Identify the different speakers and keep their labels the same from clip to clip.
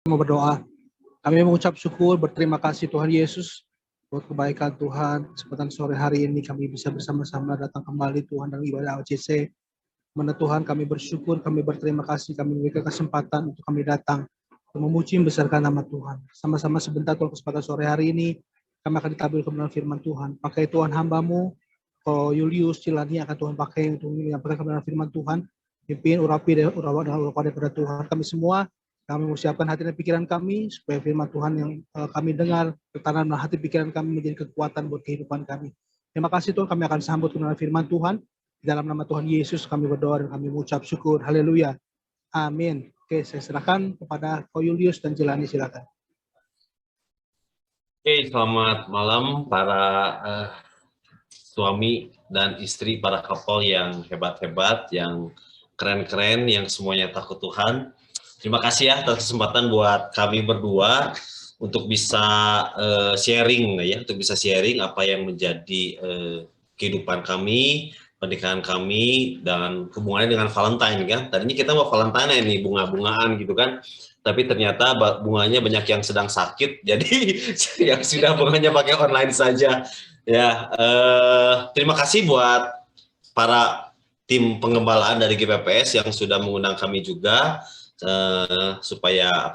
Speaker 1: Mau berdoa. Kami mengucap syukur, berterima kasih Tuhan Yesus buat kebaikan Tuhan. Kesempatan sore hari ini kami bisa bersama-sama datang kembali Tuhan dalam ibadah OCC. Mana Tuhan kami bersyukur, kami berterima kasih, kami memberikan kesempatan untuk kami datang untuk memuji membesarkan nama Tuhan. Sama-sama sebentar Tuhan kesempatan sore hari ini kami akan ditabur kebenaran firman Tuhan. Pakai Tuhan hamba-Mu, Ko Julius Cilani akan Tuhan pakai untuk menyampaikan kebenaran firman Tuhan. Pimpin urapi dan urapan daripada Tuhan. Kami semua kami mempersiapkan hati dan pikiran kami supaya firman Tuhan yang kami dengar tertanam dalam hati pikiran kami menjadi kekuatan buat kehidupan kami. Terima kasih Tuhan, kami akan sambut kebenaran firman Tuhan. Di dalam nama Tuhan Yesus kami berdoa dan kami mengucap syukur. Haleluya. Amin. Oke, saya serahkan kepada Ko Julius dan Jelani, silakan.
Speaker 2: Oke, selamat malam para suami dan istri, para couple yang hebat-hebat, yang keren-keren, yang semuanya takut Tuhan. Terima kasih ya atas kesempatan buat kami berdua untuk bisa sharing ya, untuk bisa sharing apa yang menjadi kehidupan kami, pernikahan kami, dan hubungannya dengan Valentine kan. Tadinya kita mau Valentine ini bunga-bungaan gitu kan, tapi ternyata bunganya banyak yang sedang sakit, jadi yang sudah bunganya pakai online saja. Ya, terima kasih buat para tim pengembalaan dari GPPS yang sudah mengundang kami juga. Supaya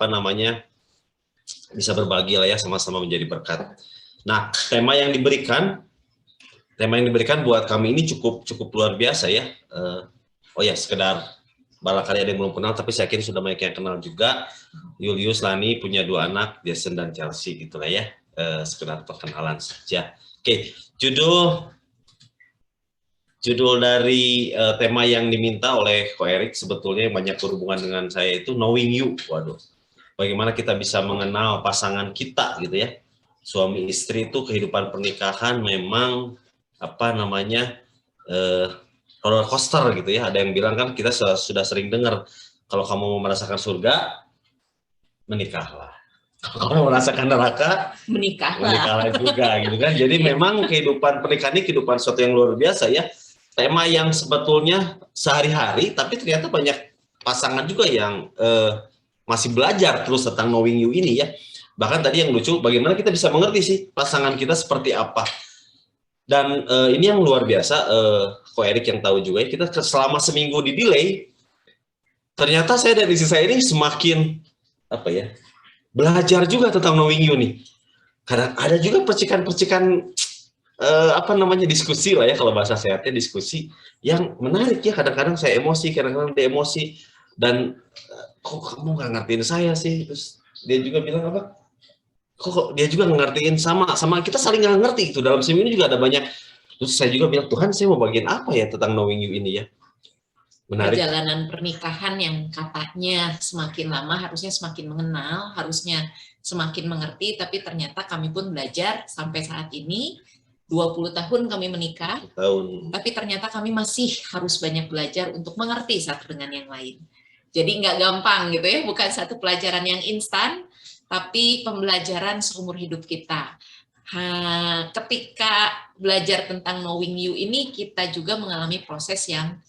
Speaker 2: bisa berbagi lah ya, sama-sama menjadi berkat. Nah, tema yang diberikan buat kami ini cukup luar biasa ya. Sekedar barangkali ada yang belum kenal, tapi saya kira sudah banyak yang kenal juga. Julius Lani punya 2 anak, Jason dan Chelsea gitulah ya. Sekedar perkenalan saja. Oke, Judul dari tema yang diminta oleh Ko Erik sebetulnya yang banyak berhubungan dengan saya itu Knowing You. Waduh, bagaimana kita bisa mengenal pasangan kita gitu ya. Suami istri itu kehidupan pernikahan memang roller coaster gitu ya. Ada yang bilang kan kita sudah sering dengar, kalau kamu mau merasakan surga, menikahlah. Kalau kamu mau merasakan neraka, menikahlah juga gitu kan. Jadi memang kehidupan pernikahan ini kehidupan sesuatu yang luar biasa ya. Tema yang sebetulnya sehari-hari, tapi ternyata banyak pasangan juga yang masih belajar terus tentang Knowing You ini ya. Bahkan tadi yang lucu, bagaimana kita bisa mengerti sih pasangan kita seperti apa. Dan ini yang luar biasa, Ko Erik yang tahu juga ya, kita selama seminggu di delay, ternyata saya dari sisi saya ini semakin belajar juga tentang Knowing You nih. Kadang ada juga percikan-percikan diskusi lah ya, kalau bahasa sehatnya diskusi yang menarik ya. Kadang-kadang saya emosi, kadang-kadang dia emosi, dan kok kamu nggak ngertiin saya sih. Terus dia juga bilang kok dia juga ngertiin sama kita saling nggak ngerti itu. Dalam seminggu ini juga ada banyak. Terus saya juga bilang, Tuhan, saya mau bagian apa ya tentang Knowing You ini ya. Menarik.
Speaker 3: Perjalanan pernikahan yang katanya semakin lama harusnya semakin mengenal, harusnya semakin mengerti, tapi ternyata kami pun belajar sampai saat ini. 20 tahun kami menikah, tapi ternyata kami masih harus banyak belajar untuk mengerti satu dengan yang lain. Jadi nggak gampang gitu ya, bukan satu pelajaran yang instan, tapi pembelajaran seumur hidup kita. Ketika belajar tentang Knowing You ini, kita juga mengalami proses yang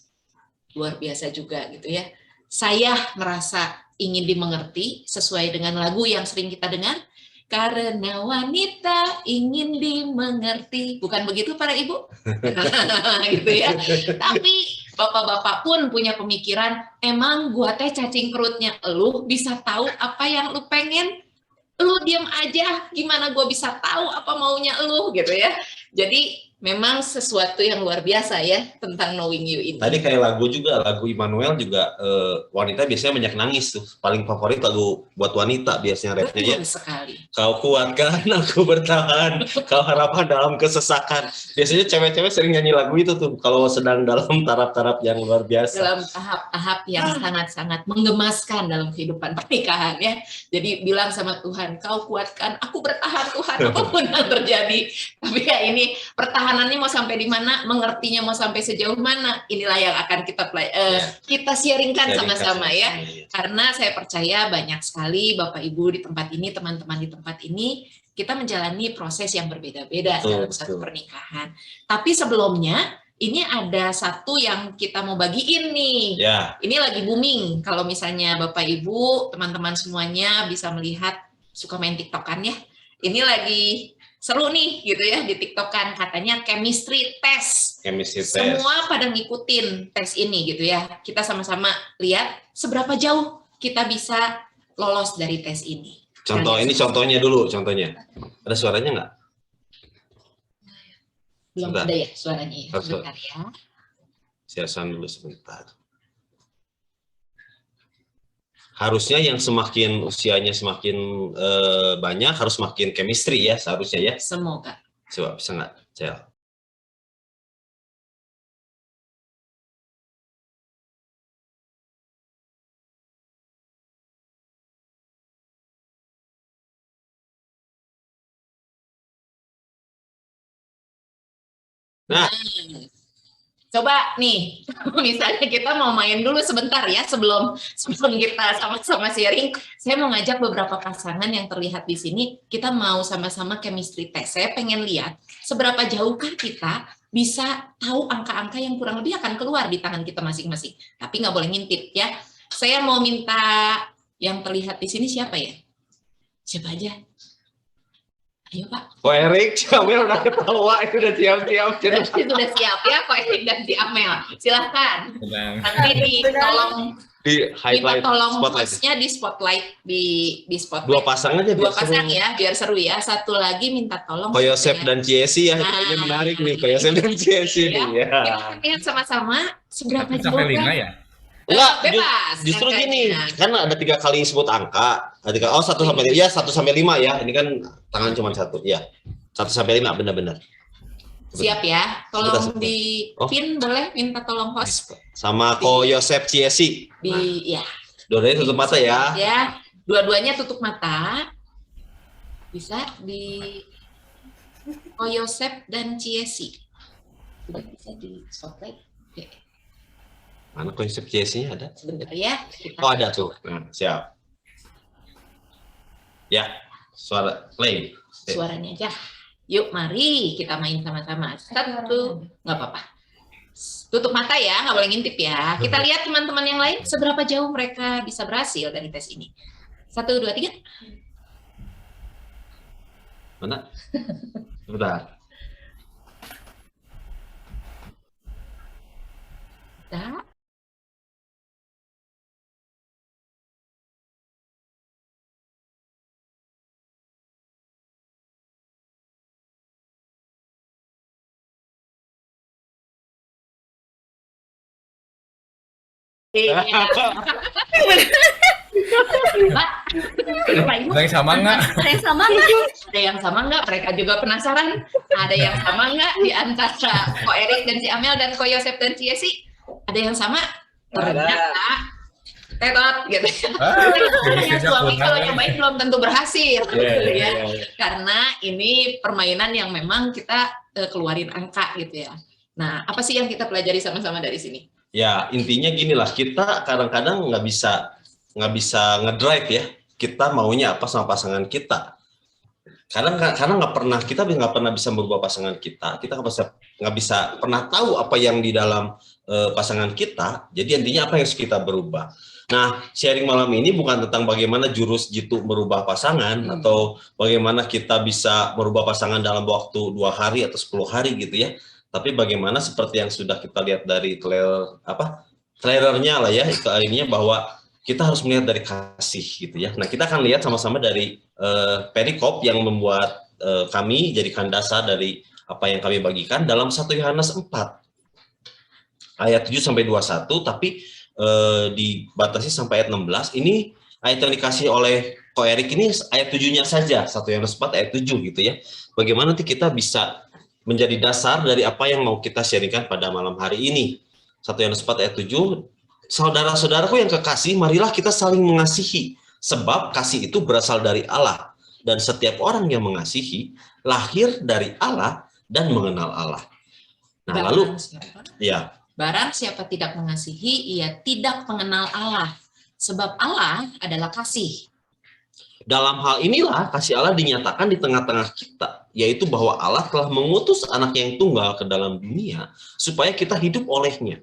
Speaker 3: luar biasa juga gitu ya. Saya merasa ingin dimengerti sesuai dengan lagu yang sering kita dengar, karena wanita ingin dimengerti, bukan begitu para ibu? Gitu ya. Tapi bapak-bapak pun punya pemikiran, emang gua teh cacing perutnya elu bisa tahu apa yang lu pengen? Lu diam aja, gimana gua bisa tahu apa maunya elu gitu ya. Jadi memang sesuatu yang luar biasa ya tentang Knowing You ini.
Speaker 2: Tadi kayak lagu Immanuel juga, wanita biasanya banyak nangis tuh. Paling favorit lagu buat wanita biasanya rapnya ya.
Speaker 3: Sekali.
Speaker 2: Kau kuatkan aku bertahan, kau harapan dalam kesesakan. Biasanya cewek-cewek sering nyanyi lagu itu tuh kalau sedang dalam taraf-taraf yang luar biasa.
Speaker 3: Dalam tahap-tahap yang sangat-sangat menggemaskan dalam kehidupan pernikahan ya. Jadi bilang sama Tuhan, kau kuatkan aku bertahan Tuhan, apapun yang terjadi. Tapi ya ini pertahanannya mau sampai di mana, mengertinya mau sampai sejauh mana, inilah yang akan kita sharingkan sama-sama ya. Karena saya percaya banyak sekali Bapak Ibu di tempat ini, teman-teman di tempat ini, kita menjalani proses yang berbeda-beda dalam satu pernikahan. Tapi sebelumnya, ini ada satu yang kita mau bagiin nih.
Speaker 2: Ya.
Speaker 3: Ini lagi booming. Kalau misalnya Bapak Ibu, teman-teman semuanya bisa melihat, suka main TikTok-an ya. Ini lagi seru nih gitu ya di TikTok-an, katanya chemistry test.
Speaker 2: Chemistry test.
Speaker 3: Semua pada ngikutin tes ini gitu ya. Kita sama-sama lihat seberapa jauh kita bisa lolos dari tes ini.
Speaker 2: Contoh, ini contohnya dulu, contohnya. Ada suaranya nggak?
Speaker 3: Belum
Speaker 2: Sebentar.
Speaker 3: ada ya suaranya ya.
Speaker 2: Harus-
Speaker 3: Sebentar ya.
Speaker 2: Siasan dulu sebentar. Harusnya yang semakin usianya semakin banyak harus makin chemistry ya seharusnya ya.
Speaker 3: Semoga.
Speaker 2: Coba bisa nggak, Cel? Nah.
Speaker 3: Coba nih, misalnya kita mau main dulu sebentar ya sebelum kita sama-sama sharing. Saya mau ngajak beberapa pasangan yang terlihat di sini. Kita mau sama-sama chemistry test. Saya pengen lihat seberapa jauhkah kita bisa tahu angka-angka yang kurang lebih akan keluar di tangan kita masing-masing. Tapi nggak boleh ngintip ya. Saya mau minta yang terlihat di sini siapa ya? Siapa aja? Ayo Pak.
Speaker 2: Kok Erik, si Amel udah ketawa, itu udah siap-siap.
Speaker 3: Sudah siap ya, Ko Erik dan si Amel. Silahkan. Nanti tolong
Speaker 2: Di
Speaker 3: minta
Speaker 2: highlight
Speaker 3: tolong
Speaker 2: spotlight.
Speaker 3: hostnya di spotlight di spotlight.
Speaker 2: Dua pasang aja
Speaker 3: Dua
Speaker 2: biar
Speaker 3: pasang
Speaker 2: seru.
Speaker 3: ya, biar seru ya. Satu lagi minta tolong.
Speaker 2: Ko Yosef
Speaker 3: hostnya.
Speaker 2: dan Ciesi ya, itu
Speaker 3: Nah,
Speaker 2: kayaknya menarik nih. Ko Yosef dan Ciesi nih ya.
Speaker 3: Kita lihat sama-sama seberapa jauh
Speaker 4: sampai 5
Speaker 3: kan?
Speaker 4: ya?
Speaker 2: Enggak,
Speaker 3: Bebas.
Speaker 2: justru
Speaker 3: angkanya.
Speaker 2: gini, kan ada 3 kali sebut angka. Ada 3, 1 sampai 5, ya 1 sampai 5 ya. Ini kan tangan cuma 1, ya. 1 sampai 5 benar-benar.
Speaker 3: Siap ya. Tolong
Speaker 2: Sebentar.
Speaker 3: di
Speaker 2: Oh.
Speaker 3: pin boleh minta tolong host
Speaker 2: Sama Ko Yosef Ciesi.
Speaker 3: di ya.
Speaker 2: Dua-duanya tutup mata ya.
Speaker 3: Ya, dua-duanya tutup mata. Bisa di Ko Yosef dan Ciesi. Sudah bisa di spotlight. Oke,
Speaker 2: Mana Ko Yosef Ciesinya ada?
Speaker 3: sebentar ya. Kita
Speaker 2: Oh ada tuh. Nah, siap. Ya, suara play.
Speaker 3: suaranya aja. Yuk, mari kita main sama-sama. Satu, nggak apa-apa. Tutup mata ya, nggak boleh ngintip ya. Kita lihat teman-teman yang lain seberapa jauh mereka bisa berhasil dari tes ini. 1, 2, 3.
Speaker 2: Mana? Sebentar.
Speaker 3: Dah. Mbak, Bapak Ibu,
Speaker 4: Ada yang sama nggak?
Speaker 5: Ada yang sama nggak?
Speaker 3: ada yang sama nggak? Mereka juga penasaran. Ada yang sama nggak di antara Ko Erik dan si Amel dan Ko Yosef dan si Yesi? Ada yang sama? Ternyata tetot gitu.
Speaker 4: Bisa
Speaker 3: Suami kalau
Speaker 4: kurang.
Speaker 3: nyobain belum tentu berhasil.
Speaker 2: Iya,
Speaker 3: gitu
Speaker 2: iya,
Speaker 3: ya.
Speaker 2: iya.
Speaker 3: Karena ini permainan yang memang kita keluarin angka gitu ya. Nah, apa sih yang kita pelajari sama-sama dari sini?
Speaker 2: Ya, intinya gini lah, kita kadang-kadang nggak bisa ngedrive ya. Kita maunya apa sama pasangan kita. Karena kita nggak pernah bisa merubah pasangan kita. Kita nggak bisa pernah tahu apa yang di dalam pasangan kita. Jadi intinya apa yang harus kita berubah. Nah, sharing malam ini bukan tentang bagaimana jurus jitu merubah pasangan atau bagaimana kita bisa merubah pasangan dalam waktu 2 hari atau 10 hari gitu ya. Tapi bagaimana seperti yang sudah kita lihat dari trailernya lah ya, ininya bahwa kita harus melihat dari kasih gitu ya. Nah, kita akan lihat sama-sama dari perikop yang membuat kami jadikan dasar dari apa yang kami bagikan dalam 1 Yohanes 4 ayat 7 sampai 21, tapi dibatasi sampai ayat 16. Ini ayat yang dikasih oleh Ko Erik ini ayat 7-nya saja, 1 Yohanes 4 ayat 7 gitu ya. Bagaimana nanti kita bisa menjadi dasar dari apa yang mau kita sharingkan pada malam hari ini. 1 Yohanes 4 ayat 7, saudara-saudaraku yang kekasih, marilah kita saling mengasihi, sebab kasih itu berasal dari Allah, dan setiap orang yang mengasihi lahir dari Allah dan mengenal Allah. Nah, lalu ya,
Speaker 3: Barang siapa tidak mengasihi, ia tidak mengenal Allah. Sebab Allah adalah kasih.
Speaker 2: dalam hal inilah kasih Allah dinyatakan di tengah-tengah kita, yaitu bahwa Allah telah mengutus anak yang tunggal ke dalam dunia supaya kita hidup olehnya.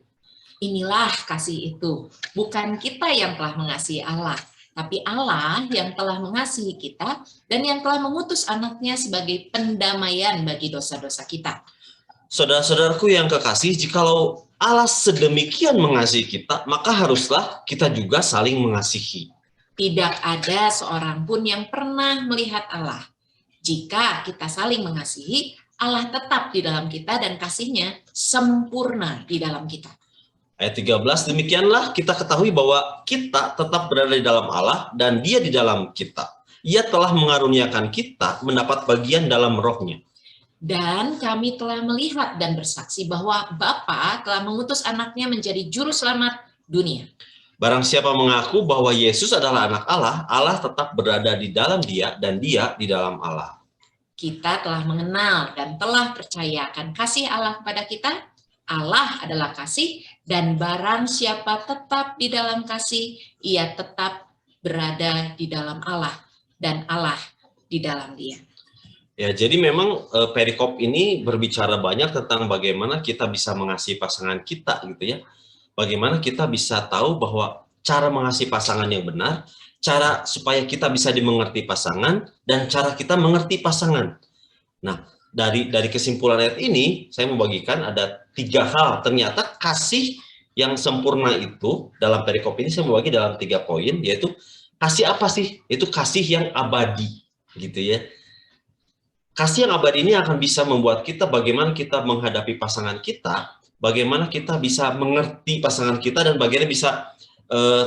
Speaker 3: Inilah kasih itu. Bukan kita yang telah mengasihi Allah, tapi Allah yang telah mengasihi kita dan yang telah mengutus anaknya sebagai pendamaian bagi dosa-dosa kita.
Speaker 2: Saudara-saudaraku yang kekasih, jikalau Allah sedemikian mengasihi kita, maka haruslah kita juga saling mengasihi.
Speaker 3: Tidak ada seorang pun yang pernah melihat Allah. Jika kita saling mengasihi, Allah tetap di dalam kita dan kasih-Nya sempurna di dalam kita.
Speaker 2: Ayat 13, demikianlah kita ketahui bahwa kita tetap berada di dalam Allah dan Dia di dalam kita. Ia telah mengaruniakan kita mendapat bagian dalam roh-Nya.
Speaker 3: Dan kami telah melihat dan bersaksi bahwa Bapa telah mengutus anaknya menjadi juru selamat dunia.
Speaker 2: Barang siapa mengaku bahwa Yesus adalah anak Allah, Allah tetap berada di dalam Dia dan Dia di dalam Allah.
Speaker 3: Kita telah mengenal dan telah percaya akan kasih Allah kepada kita. Allah adalah kasih, dan barang siapa tetap di dalam kasih, ia tetap berada di dalam Allah, dan Allah di dalam Dia.
Speaker 2: Ya, jadi memang perikop ini berbicara banyak tentang bagaimana kita bisa mengasihi pasangan kita gitu ya. Bagaimana kita bisa tahu bahwa cara mengasihi pasangan yang benar, cara supaya kita bisa dimengerti pasangan, dan cara kita mengerti pasangan. Nah, dari kesimpulan ayat ini, saya membagikan ada 3 hal. Ternyata kasih yang sempurna itu, dalam perikop ini saya membagi dalam 3 poin, yaitu kasih apa sih? Itu kasih yang abadi, gitu ya. Kasih yang abadi ini akan bisa membuat kita bagaimana kita menghadapi pasangan kita, bagaimana kita bisa mengerti pasangan kita, dan bagaimana bisa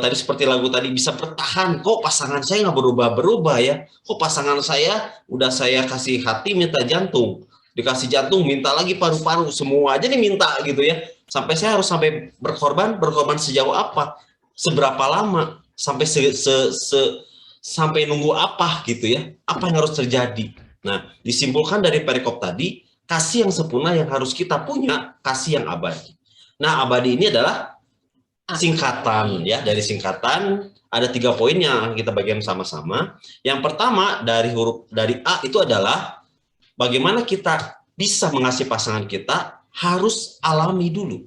Speaker 2: tadi seperti lagu tadi bisa bertahan. Kok pasangan saya nggak berubah-berubah ya? Kok pasangan saya udah saya kasih hati minta jantung, dikasih jantung minta lagi paru-paru, semua aja diminta gitu ya. Sampai saya harus sampai berkorban sejauh apa? Seberapa lama? Sampai sampai nunggu apa gitu ya? Apa yang harus terjadi? Nah, disimpulkan dari perikop tadi, kasih yang sempurna yang harus kita punya, kasih yang abadi. Nah, abadi ini adalah singkatan ya, dari singkatan ada 3 poin yang akan kita bagikan sama-sama. Yang pertama dari A itu adalah bagaimana kita bisa mengasihi pasangan kita harus alami dulu.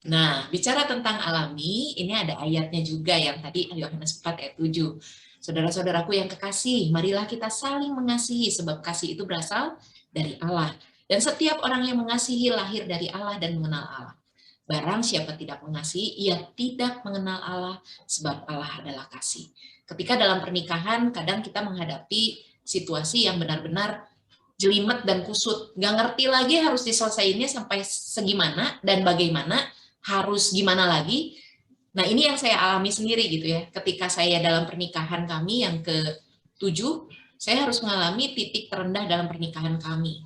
Speaker 3: Nah, bicara tentang alami, ini ada ayatnya juga yang tadi Yohanes 4 ayat 7. Saudara-saudaraku yang kekasih, marilah kita saling mengasihi sebab kasih itu berasal dari Allah. Dan setiap orang yang mengasihi lahir dari Allah dan mengenal Allah. Barang siapa tidak mengasihi, ia tidak mengenal Allah sebab Allah adalah kasih. Ketika dalam pernikahan, kadang kita menghadapi situasi yang benar-benar jelimet dan kusut. Nggak ngerti lagi harus diselesaikannya sampai segimana dan bagaimana, harus gimana lagi. Nah, ini yang saya alami sendiri gitu ya. Ketika saya dalam pernikahan kami yang ke-7, saya harus mengalami titik terendah dalam pernikahan kami.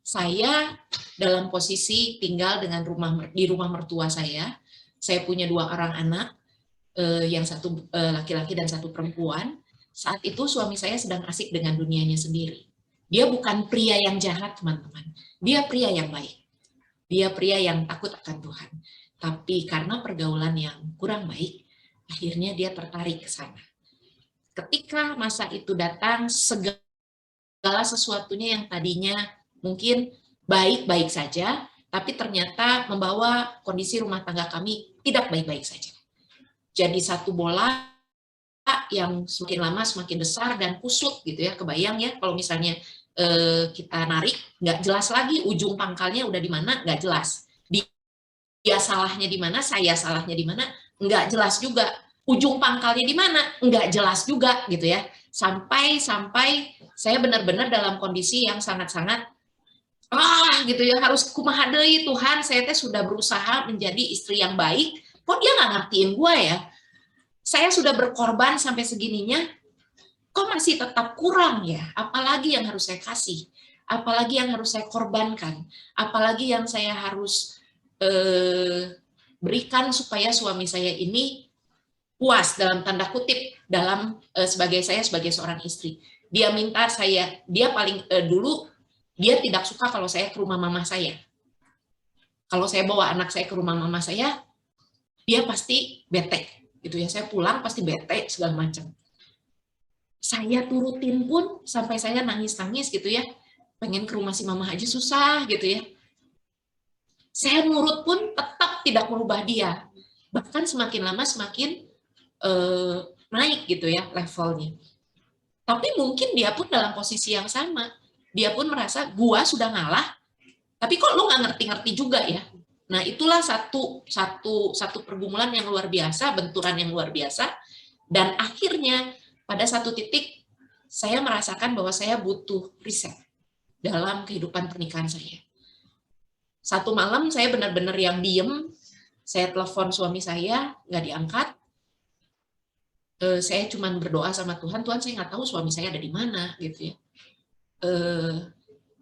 Speaker 3: Saya dalam posisi tinggal di rumah mertua saya. Saya punya 2 orang anak, yang satu laki-laki dan satu perempuan. Saat itu suami saya sedang asik dengan dunianya sendiri. Dia bukan pria yang jahat, teman-teman. Dia pria yang baik. Dia pria yang takut akan Tuhan. Tapi karena pergaulan yang kurang baik, akhirnya dia tertarik ke sana. Ketika masa itu datang, segala sesuatunya yang tadinya mungkin baik-baik saja, tapi ternyata membawa kondisi rumah tangga kami tidak baik-baik saja. Jadi satu bola yang semakin lama semakin besar dan kusut gitu ya. Kebayang ya kalau misalnya kita narik, nggak jelas lagi ujung pangkalnya udah di mana, nggak jelas. Dia salahnya di mana, saya salahnya di mana, nggak jelas juga. Ujung pangkalnya di mana, nggak jelas juga gitu ya. Sampai saya benar-benar dalam kondisi yang sangat-sangat gitu ya, harus kumaha deui Tuhan, saya teh sudah berusaha menjadi istri yang baik, kok dia nggak ngertiin gue ya. Saya sudah berkorban sampai segininya, kok masih tetap kurang ya. Apalagi yang harus saya kasih, apalagi yang harus saya korbankan, apalagi yang saya harus berikan supaya suami saya ini puas dalam tanda kutip dalam sebagai seorang istri. Dia minta saya, dia paling dulu dia tidak suka kalau saya ke rumah mama saya. Kalau saya bawa anak saya ke rumah mama saya, dia pasti bete gitu ya. Saya pulang pasti bete segala macam. Saya turutin pun sampai saya nangis-nangis gitu ya. Pengen ke rumah si mama aja susah gitu ya. Saya nurut pun tetap tidak merubah dia. Bahkan semakin lama semakin naik gitu ya levelnya. Tapi mungkin dia pun dalam posisi yang sama. Dia pun merasa gua sudah ngalah, tapi kok lu nggak ngerti-ngerti juga ya. Nah, itulah satu pergumulan yang luar biasa, benturan yang luar biasa, dan akhirnya pada satu titik saya merasakan bahwa saya butuh riset dalam kehidupan pernikahan saya. Satu malam saya benar-benar yang diem, saya telepon suami saya, nggak diangkat. Saya cuma berdoa sama Tuhan, Tuhan saya nggak tahu suami saya ada di mana gitu ya.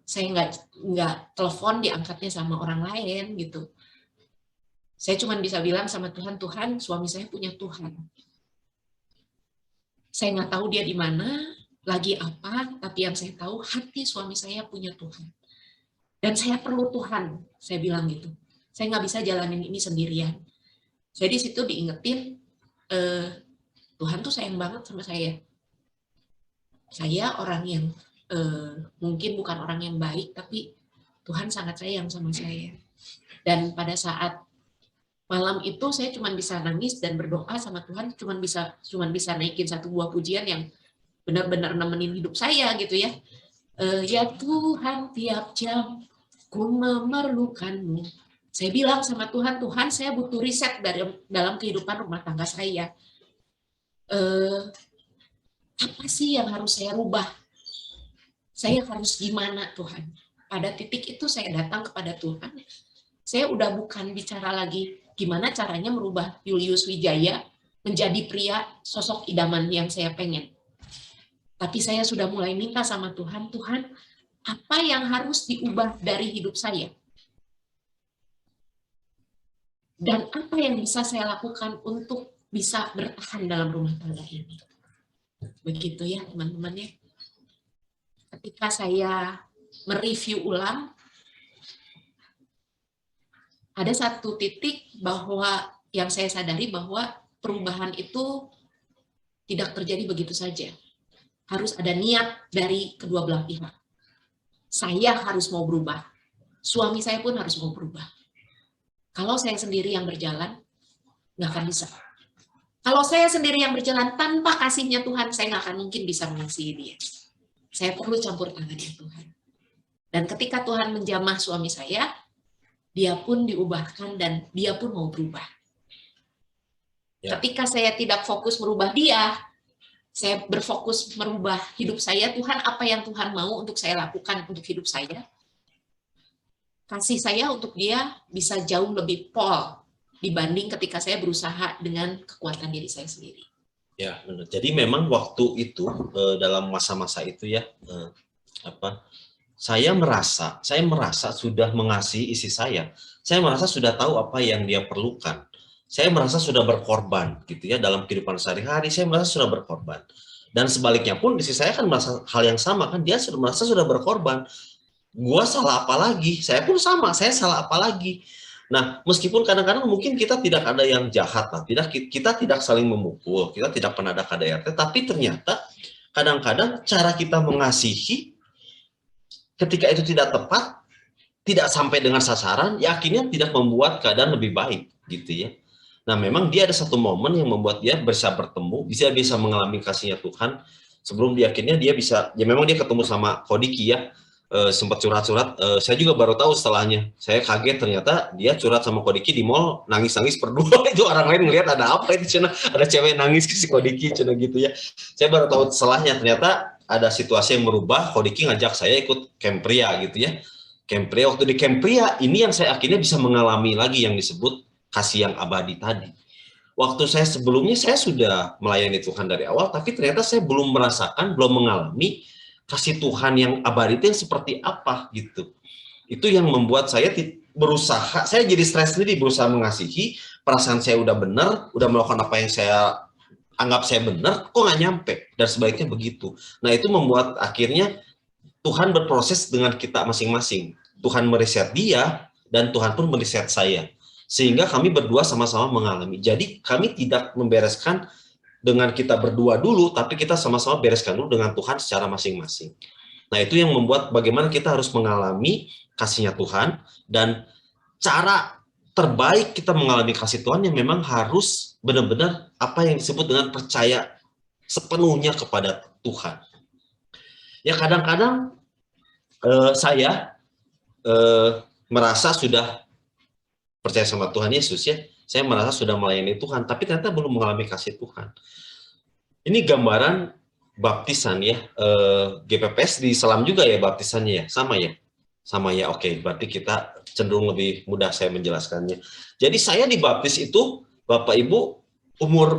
Speaker 3: Saya nggak telepon diangkatnya sama orang lain gitu. Saya cuma bisa bilang sama Tuhan, Tuhan suami saya punya Tuhan. Saya nggak tahu dia di mana, lagi apa, tapi yang saya tahu hati suami saya punya Tuhan. Dan saya perlu Tuhan, saya bilang gitu. Saya nggak bisa jalanin ini sendirian. Saya di situ diingetin, Tuhan tuh sayang banget sama saya. Saya orang yang mungkin bukan orang yang baik, tapi Tuhan sangat sayang sama saya. Dan pada saat malam itu saya cuma bisa nangis dan berdoa sama Tuhan, cuma bisa naikin satu buah pujian yang benar-benar nemenin hidup saya gitu ya. Ya Tuhan, tiap jam ku memerlukanmu. Saya bilang sama Tuhan, Tuhan saya butuh riset dalam kehidupan rumah tangga saya. Apa sih yang harus saya rubah? Saya harus gimana Tuhan? Pada titik itu saya datang kepada Tuhan. Saya udah bukan bicara lagi gimana caranya merubah Julius Wijaya menjadi pria sosok idaman yang saya pengen. Tapi saya sudah mulai minta sama Tuhan, Tuhan, apa yang harus diubah dari hidup saya? Dan apa yang bisa saya lakukan untuk bisa bertahan dalam rumah tangga ini? Begitu ya teman-teman ya. Ketika saya mereview ulang, ada satu titik bahwa yang saya sadari bahwa perubahan itu tidak terjadi begitu saja. Harus ada niat dari kedua belah pihak. Saya harus mau berubah. Suami saya pun harus mau berubah. Kalau saya sendiri yang berjalan, nggak akan bisa. Kalau saya sendiri yang berjalan tanpa kasihnya Tuhan, saya nggak akan mungkin bisa mengasihi dia. Saya perlu campur tangannya Tuhan. Dan ketika Tuhan menjamah suami saya, dia pun diubahkan dan dia pun mau berubah. Ya. Ketika saya tidak fokus merubah dia, saya berfokus merubah hidup saya. Tuhan, apa yang Tuhan mau untuk saya lakukan untuk hidup saya? Kasih saya untuk dia bisa jauh lebih pol dibanding ketika saya berusaha dengan kekuatan diri saya sendiri.
Speaker 2: Ya, benar. Jadi memang waktu itu dalam masa-masa itu ya, saya merasa sudah mengasihi istri saya. Saya merasa sudah tahu apa yang dia perlukan. Saya merasa sudah berkorban gitu ya dalam kehidupan sehari-hari. Saya merasa sudah berkorban. Dan sebaliknya pun istri saya kan merasa hal yang sama kan, dia merasa sudah berkorban. Gua salah apa lagi? Saya pun sama, saya salah apa lagi? Nah, meskipun kadang-kadang mungkin kita tidak ada yang jahat lah, kita tidak saling memukul, kita tidak pernah ada KDRT, tapi ternyata kadang-kadang cara kita mengasihi ketika itu tidak tepat, tidak sampai dengan sasaran, ya akhirnya tidak membuat keadaan lebih baik gitu ya. Nah, memang dia ada satu momen yang membuat dia bisa bertemu, bisa mengalami kasihnya Tuhan sebelum dia akhirnya dia bisa, ya memang dia ketemu sama Kodiki ya. Sempat curhat-curhat, saya juga baru tahu setelahnya. Saya kaget ternyata dia curhat sama Kodiki di mall, nangis-nangis berdua. Itu orang lain ngelihat ada apa itu cina, ada cewek nangis ke si Kodiki cina gitu ya. Saya baru tahu setelahnya ternyata ada situasi yang merubah. Kodiki ngajak saya ikut camp pria gitu ya. Camp pria, waktu di camp pria ini yang saya akhirnya bisa mengalami lagi yang disebut kasih yang abadi tadi. Waktu saya sebelumnya saya sudah melayani Tuhan dari awal, tapi ternyata saya belum merasakan, belum mengalami kasih Tuhan yang abadi itu yang seperti apa gitu. Itu yang membuat saya berusaha, saya jadi stres sendiri berusaha mengasihi, perasaan saya udah benar, udah melakukan apa yang saya anggap saya benar, kok nggak nyampe, dan sebaliknya begitu. Nah itu membuat akhirnya Tuhan berproses dengan kita masing-masing. Tuhan meriset dia, dan Tuhan pun meriset saya. Sehingga kami berdua sama-sama mengalami. Jadi kami tidak membereskan dengan kita berdua dulu, tapi kita sama-sama bereskan dulu dengan Tuhan secara masing-masing. Nah, itu yang membuat bagaimana kita harus mengalami kasih-Nya Tuhan, dan cara terbaik kita mengalami kasih Tuhan yang memang harus benar-benar apa yang disebut dengan percaya sepenuhnya kepada Tuhan. Ya, kadang-kadang saya merasa sudah percaya sama Tuhan Yesus, ya. Saya merasa sudah melayani Tuhan, tapi ternyata belum mengalami kasih Tuhan. Ini gambaran baptisan, ya. GPPS di Selam juga ya baptisannya, ya? Sama ya? Sama ya, oke. Berarti kita cenderung lebih mudah saya menjelaskannya. Jadi saya dibaptis itu, Bapak Ibu, umur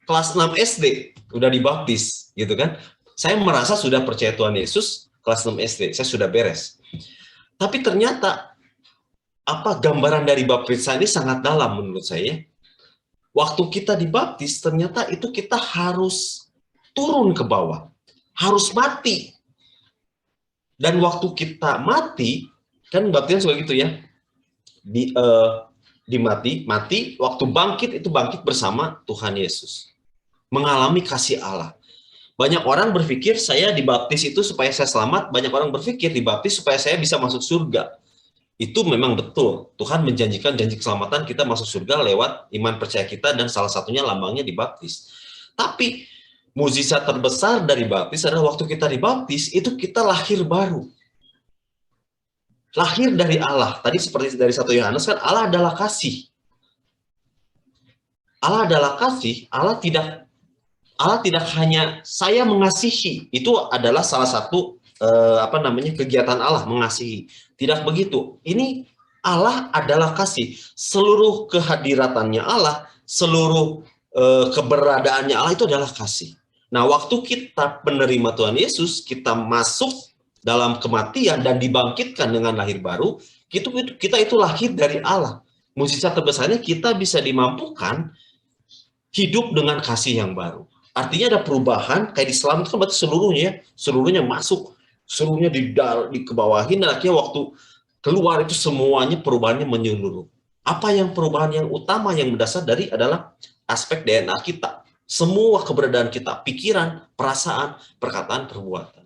Speaker 2: kelas 6 SD, udah dibaptis, gitu kan. Saya merasa sudah percaya Tuhan Yesus, kelas 6 SD, saya sudah beres. Tapi ternyata, gambaran dari baptisan ini sangat dalam menurut saya. Waktu kita dibaptis, ternyata itu kita harus turun ke bawah, harus mati. Dan waktu kita mati, kan baptisan suka gitu ya, mati, waktu bangkit itu bangkit bersama Tuhan Yesus, mengalami kasih Allah. Banyak orang berpikir saya dibaptis itu supaya saya selamat, banyak orang berpikir dibaptis supaya saya bisa masuk surga. Itu memang betul. Tuhan menjanjikan janji keselamatan kita masuk surga lewat iman percaya kita, dan salah satunya lambangnya dibaptis. Tapi mukjizat terbesar dari baptis adalah waktu kita dibaptis, itu kita lahir baru. Lahir dari Allah. Tadi seperti dari 1 Yohanes kan, Allah adalah kasih. Allah adalah kasih, Allah tidak hanya saya mengasihi, itu adalah salah satu kegiatan Allah, mengasihi. Tidak begitu. Ini Allah adalah kasih. Seluruh kehadirannya Allah, seluruh keberadaannya Allah itu adalah kasih. Nah, waktu kita menerima Tuhan Yesus, kita masuk dalam kematian dan dibangkitkan dengan lahir baru, kita itu lahir dari Allah. Mukjizat terbesarnya kita bisa dimampukan hidup dengan kasih yang baru. Artinya ada perubahan, kayak di Islam itu kan berarti seluruhnya masuk, seluruhnya dikebawahin, dan akhirnya waktu keluar itu semuanya perubahannya menyeluruh. Apa yang perubahan yang utama yang mendasar dari adalah aspek DNA kita. Semua keberadaan kita, pikiran, perasaan, perkataan, perbuatan.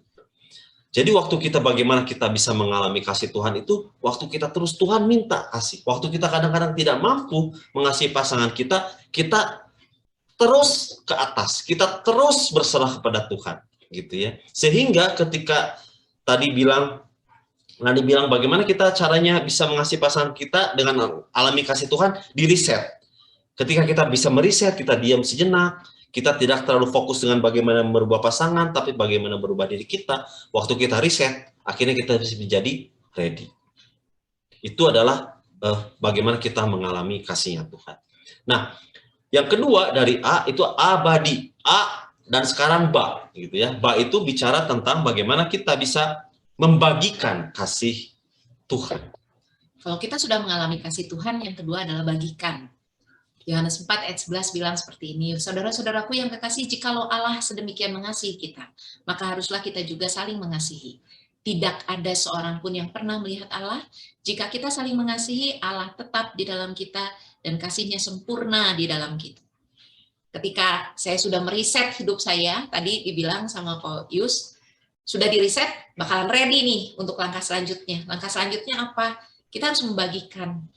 Speaker 2: Jadi waktu kita bagaimana kita bisa mengalami kasih Tuhan itu, waktu kita terus Tuhan minta kasih. Waktu kita kadang-kadang tidak mampu mengasihi pasangan kita, kita terus ke atas, kita terus berserah kepada Tuhan, gitu ya. Sehingga ketika Nadi bilang bagaimana kita caranya bisa mengasihi pasangan kita dengan alami kasih Tuhan, di riset. Ketika kita bisa meriset, kita diam sejenak, kita tidak terlalu fokus dengan bagaimana merubah pasangan, tapi bagaimana merubah diri kita. Waktu kita riset, akhirnya kita bisa menjadi ready. Itu adalah bagaimana kita mengalami kasih-Nya Tuhan. Nah, yang kedua dari A itu abadi. A dan sekarang ba, gitu ya. Ba itu bicara tentang bagaimana kita bisa membagikan kasih Tuhan.
Speaker 3: Kalau kita sudah mengalami kasih Tuhan, yang kedua adalah bagikan. Yohanes 4 ayat 11 bilang seperti ini, saudara-saudaraku yang kekasih, jikalau Allah sedemikian mengasihi kita, maka haruslah kita juga saling mengasihi. Tidak ada seorang pun yang pernah melihat Allah. Jika kita saling mengasihi, Allah tetap di dalam kita dan kasih-Nya sempurna di dalam kita. Ketika saya sudah meriset hidup saya, tadi dibilang sama Ko Yus, sudah diriset, bakalan ready nih untuk langkah selanjutnya. Langkah selanjutnya apa? Kita harus membagikan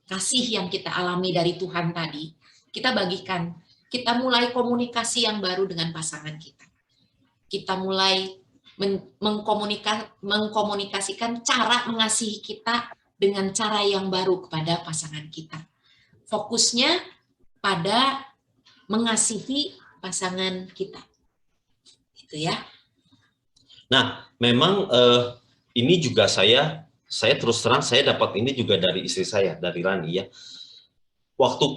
Speaker 3: kasih yang kita alami dari Tuhan tadi. Kita bagikan, kita mulai komunikasi yang baru dengan pasangan kita. Kita mulai mengkomunikasikan cara mengasihi kita dengan cara yang baru kepada pasangan kita. Fokusnya pada mengasihi pasangan kita. Gitu ya.
Speaker 2: Nah, memang ini juga saya terus terang saya dapat ini juga dari istri saya, dari Rani ya. Waktu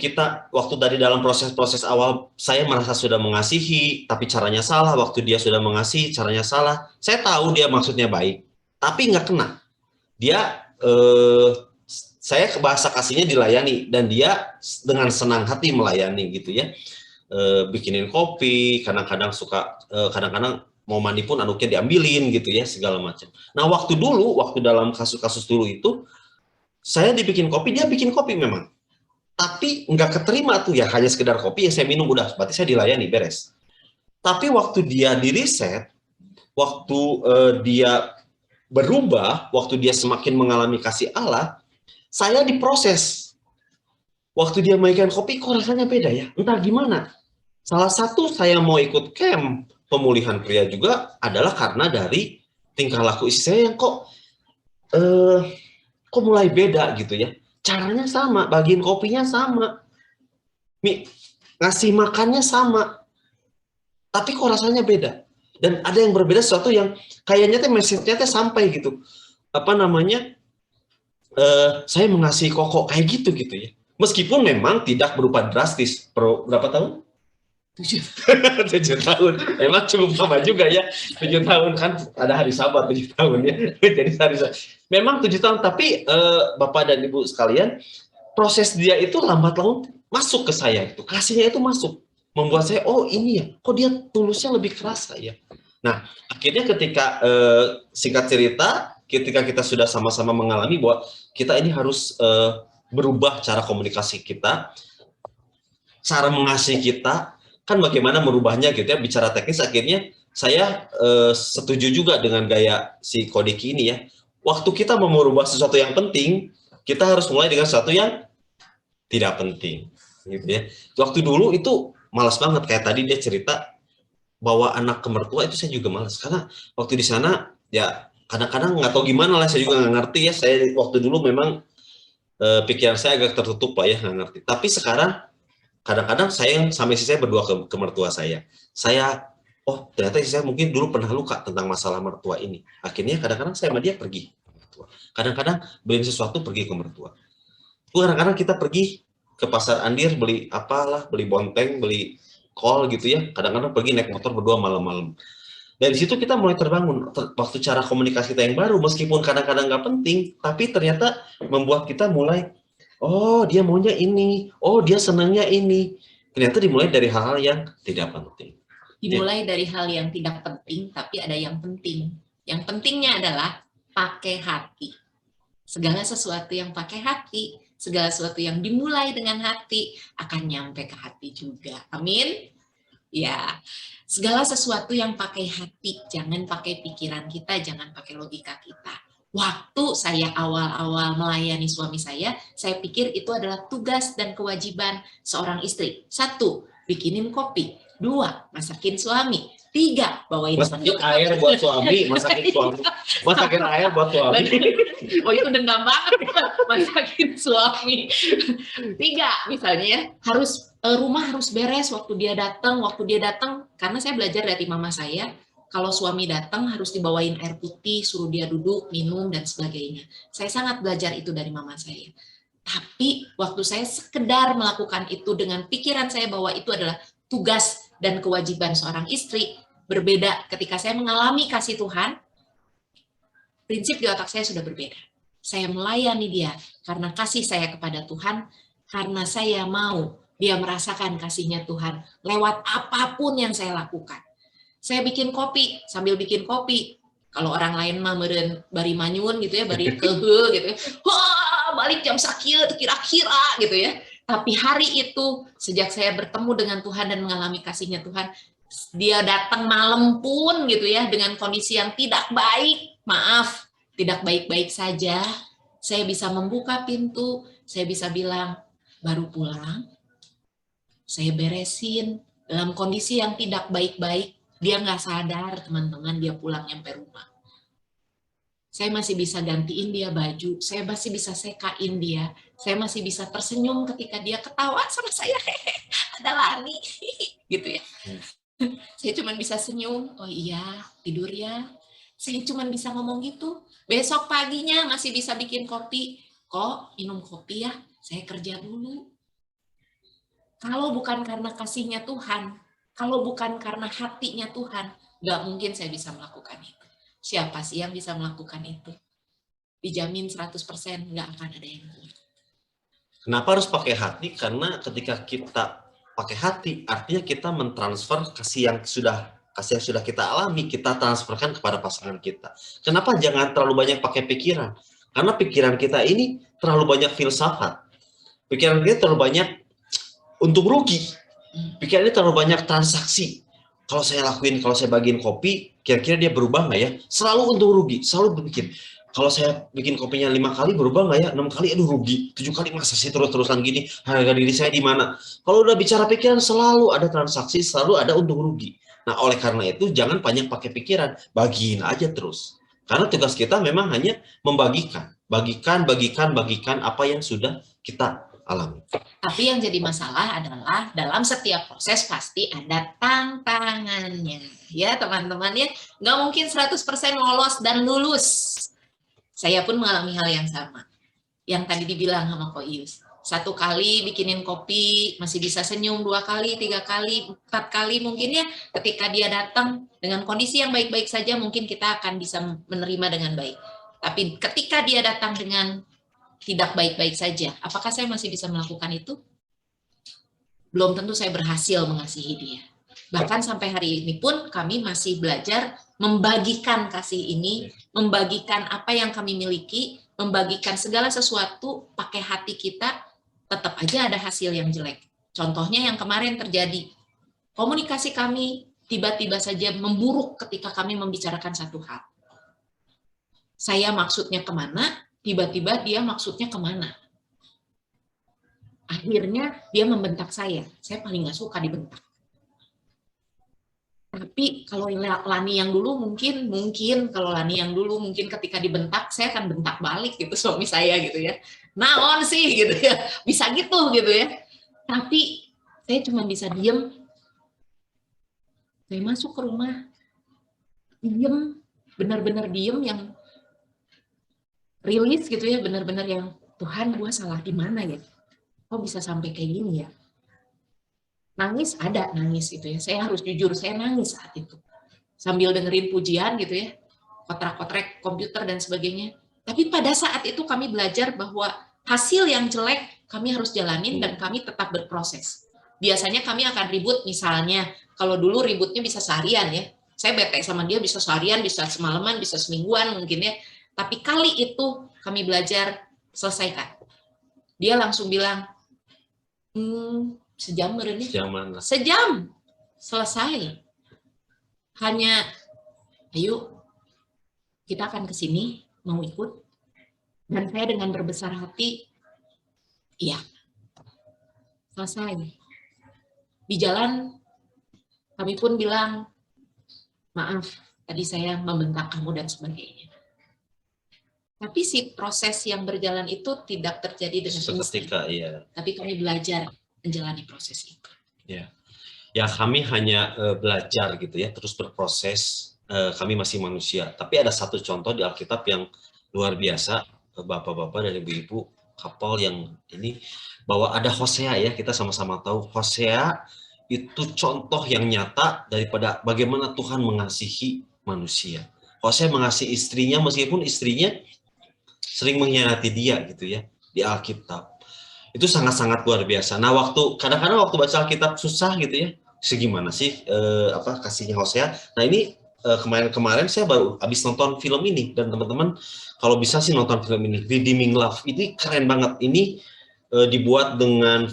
Speaker 2: dari dalam proses-proses awal saya merasa sudah mengasihi, tapi caranya salah. Waktu dia sudah mengasihi, caranya salah. Saya tahu dia maksudnya baik, tapi nggak kena. Dia saya bahasa kasihnya dilayani, dan dia dengan senang hati melayani gitu ya. Bikinin kopi, kadang-kadang mau mandi pun anduknya diambilin gitu ya, segala macam. Nah, waktu dalam kasus-kasus dulu itu, saya dibikin kopi, dia bikin kopi memang. tapi nggak keterima tuh ya, hanya sekedar kopi yang saya minum udah, berarti saya dilayani, beres. Tapi waktu dia di reset, waktu dia berubah, waktu dia semakin mengalami kasih Allah, saya diproses. Waktu dia mainkan kopi, kok rasanya beda ya? Entah gimana. Salah satu saya mau ikut camp pemulihan pria juga adalah karena dari tingkah laku istri saya yang kok mulai beda gitu ya. Caranya sama, bagian kopinya sama, ngasih makannya sama, tapi kok rasanya beda. Dan ada yang berbeda, sesuatu yang kayaknya teh message-nya teh sampai gitu. Apa namanya? Saya mengasihi Koko kayak gitu ya. Meskipun memang tidak berupa drastis. Berapa tahun? 7 tahun. Emang cukup lama juga ya. 7 tahun kan ada hari Sabat 7 tahun ya. Jadi hari Sabat. Memang 7 tahun, tapi Bapak dan Ibu sekalian, proses dia itu lambat laun masuk ke saya itu. Kasihnya itu masuk. Membuat saya, oh ini ya, kok dia tulusnya lebih kerasa ya. Nah, akhirnya ketika singkat cerita, ketika kita sudah sama-sama mengalami bahwa kita ini harus berubah cara komunikasi kita, cara mengasihi kita, kan bagaimana merubahnya gitu ya, bicara teknis, akhirnya saya setuju juga dengan gaya si Kodiki ini ya. Waktu kita mau merubah sesuatu yang penting, kita harus mulai dengan sesuatu yang tidak penting. Gitu ya. Waktu dulu itu malas banget, kayak tadi dia cerita, bawa anak ke mertua itu saya juga malas. Karena waktu di sana, ya kadang-kadang nggak tahu gimana lah, saya juga nggak ngerti ya. Saya waktu dulu memang pikiran saya agak tertutup lah ya, nggak ngerti. Tapi sekarang kadang-kadang saya sampai istri saya berdua ke mertua saya. Saya, oh ternyata istri saya mungkin dulu pernah luka tentang masalah mertua ini. Akhirnya kadang-kadang saya sama dia pergi. Kadang-kadang beliin sesuatu pergi ke mertua. Kadang-kadang kita pergi ke pasar Andir beli apalah, beli bonteng, beli kol gitu ya. Kadang-kadang pergi naik motor berdua malam-malam. Dari situ kita mulai terbangun waktu cara komunikasi kita yang baru, meskipun kadang-kadang nggak penting, tapi ternyata membuat kita mulai, oh dia maunya ini, oh dia senangnya ini. Ternyata dimulai dari hal-hal yang tidak penting.
Speaker 3: Dimulai dari hal yang tidak penting, tapi ada yang penting. Yang pentingnya adalah pakai hati. Segala sesuatu yang pakai hati, segala sesuatu yang dimulai dengan hati akan nyampe ke hati juga. Amin. Ya, segala sesuatu yang pakai hati, jangan pakai pikiran kita, jangan pakai logika kita. Waktu saya awal-awal melayani suami saya pikir itu adalah tugas dan kewajiban seorang istri. 1, bikinin kopi. 2, masakin suami. 3, bawain
Speaker 2: masakin air buat suami, masakin suami. Masakin air buat suami.
Speaker 3: Oh itu dendam banget ya, masakin suami. 3, misalnya ya, rumah harus beres waktu dia datang, karena saya belajar dari mama saya, kalau suami datang harus dibawain air putih, suruh dia duduk, minum, dan sebagainya. Saya sangat belajar itu dari mama saya. Tapi waktu saya sekedar melakukan itu dengan pikiran saya bahwa itu adalah tugas dan kewajiban seorang istri, berbeda ketika saya mengalami kasih Tuhan, prinsip di otak saya sudah berbeda. Saya melayani dia karena kasih saya kepada Tuhan, karena saya mau dia merasakan kasihnya Tuhan lewat apapun yang saya lakukan. Saya bikin kopi, sambil bikin kopi, kalau orang lain mah meureun bari manyun gitu ya, bari keheul gitu ya, wah balik jam sakit kira-kira gitu ya. Tapi hari itu, sejak saya bertemu dengan Tuhan dan mengalami kasihnya Tuhan, dia datang malam pun gitu ya, dengan kondisi yang tidak baik, maaf, tidak baik-baik saja, saya bisa membuka pintu, saya bisa bilang, baru pulang, saya beresin, dalam kondisi yang tidak baik-baik, dia nggak sadar teman-teman, dia pulang nyampe rumah. Saya masih bisa gantiin dia baju, saya masih bisa sekain dia, saya masih bisa tersenyum ketika dia ketawa sama saya, ada Lani, gitu ya. Saya cuma bisa senyum, oh iya, tidur ya. Saya cuma bisa ngomong gitu. Besok paginya masih bisa bikin kopi. Kok minum kopi ya, saya kerja dulu. Kalau bukan karena kasihnya Tuhan, kalau bukan karena hatinya Tuhan, nggak mungkin saya bisa melakukan itu. Siapa sih yang bisa melakukan itu? Dijamin 100% nggak akan ada yang buat.
Speaker 2: Kenapa harus pakai hati? Karena ketika kita pakai hati, artinya kita mentransfer kasih yang sudah kita alami, kita transferkan kepada pasangan kita. Kenapa jangan terlalu banyak pakai pikiran? Karena pikiran kita ini terlalu banyak filsafat. Pikiran kita terlalu banyak untung rugi. Pikiran ini terlalu banyak transaksi. Kalau saya lakuin, kalau saya bagiin kopi, kira-kira dia berubah nggak ya? Selalu untung rugi, selalu berpikir. Kalau saya bikin kopinya 5 kali berubah nggak ya? 6 kali aduh rugi. 7 kali masa sih terus-terusan gini? Harga diri saya di mana? Kalau udah bicara pikiran selalu ada transaksi, selalu ada untung rugi. Nah, oleh karena itu jangan banyak pakai pikiran, bagiin aja terus. Karena tugas kita memang hanya membagikan, bagikan apa yang sudah kita alami.
Speaker 3: Tapi yang jadi masalah adalah dalam setiap proses pasti ada tantangannya. Ya teman-teman ya, nggak mungkin 100% lolos dan lulus. Saya pun mengalami hal yang sama. Yang tadi dibilang sama Ko Ius. 1 kali bikinin kopi, masih bisa senyum 2 kali, 3 kali, 4 kali mungkin ya. Ketika dia datang dengan kondisi yang baik-baik saja, mungkin kita akan bisa menerima dengan baik. Tapi ketika dia datang dengan tidak baik-baik saja, apakah saya masih bisa melakukan itu? Belum tentu saya berhasil mengasihi dia. Bahkan sampai hari ini pun kami masih belajar membagikan kasih ini, membagikan apa yang kami miliki, membagikan segala sesuatu pakai hati kita, tetap aja ada hasil yang jelek. Contohnya yang kemarin terjadi, komunikasi kami tiba-tiba saja memburuk ketika kami membicarakan satu hal. Saya maksudnya kemana, tiba-tiba dia maksudnya kemana. Akhirnya dia membentak saya paling nggak suka dibentak. Tapi kalau Lani yang dulu mungkin kalau Lani yang dulu mungkin ketika dibentak saya akan bentak balik gitu suami saya gitu ya. Naon sih gitu ya. Bisa gitu ya. Tapi saya cuma bisa diem. Saya masuk ke rumah. Diem, benar-benar diem yang rilis gitu ya, benar-benar yang Tuhan gua salah di mana ya? Kok bisa sampai kayak gini ya? Nangis ada nangis gitu ya. Saya harus jujur, saya nangis saat itu. Sambil dengerin pujian gitu ya, kotak-kotak komputer dan sebagainya. Tapi pada saat itu kami belajar bahwa hasil yang jelek kami harus jalanin dan kami tetap berproses. Biasanya kami akan ribut misalnya, kalau dulu ributnya bisa seharian ya. Saya bete sama dia bisa seharian, bisa semalaman, bisa semingguan mungkin ya. Tapi kali itu kami belajar selesaikan. Dia langsung bilang, sejam merenya. Sejam selesai. Hanya, ayo kita akan ke sini mau ikut. Dan saya dengan berbesar hati, iya. Selesai. Di jalan kami pun bilang, maaf, tadi saya membentak kamu dan sebagainya. Tapi si proses yang berjalan itu tidak terjadi dengan
Speaker 2: seketika, iya.
Speaker 3: Tapi kami belajar menjalani proses itu.
Speaker 2: Ya, ya kami hanya belajar gitu ya, terus berproses. Kami masih manusia. Tapi ada satu contoh di Alkitab yang luar biasa, bapak-bapak dan ibu-ibu, couple yang ini, bahwa ada Hosea ya, kita sama-sama tahu Hosea itu contoh yang nyata daripada bagaimana Tuhan mengasihi manusia. Hosea mengasihi istrinya meskipun istrinya sering mengkhianati dia gitu ya di Alkitab. Itu sangat-sangat luar biasa. Nah, kadang-kadang waktu baca Alkitab susah gitu ya. Segimana sih kasihnya Hosea. Nah, ini kemarin saya baru habis nonton film ini dan teman-teman kalau bisa sih nonton film ini, Redeeming Love. Ini keren banget. Ini dibuat dengan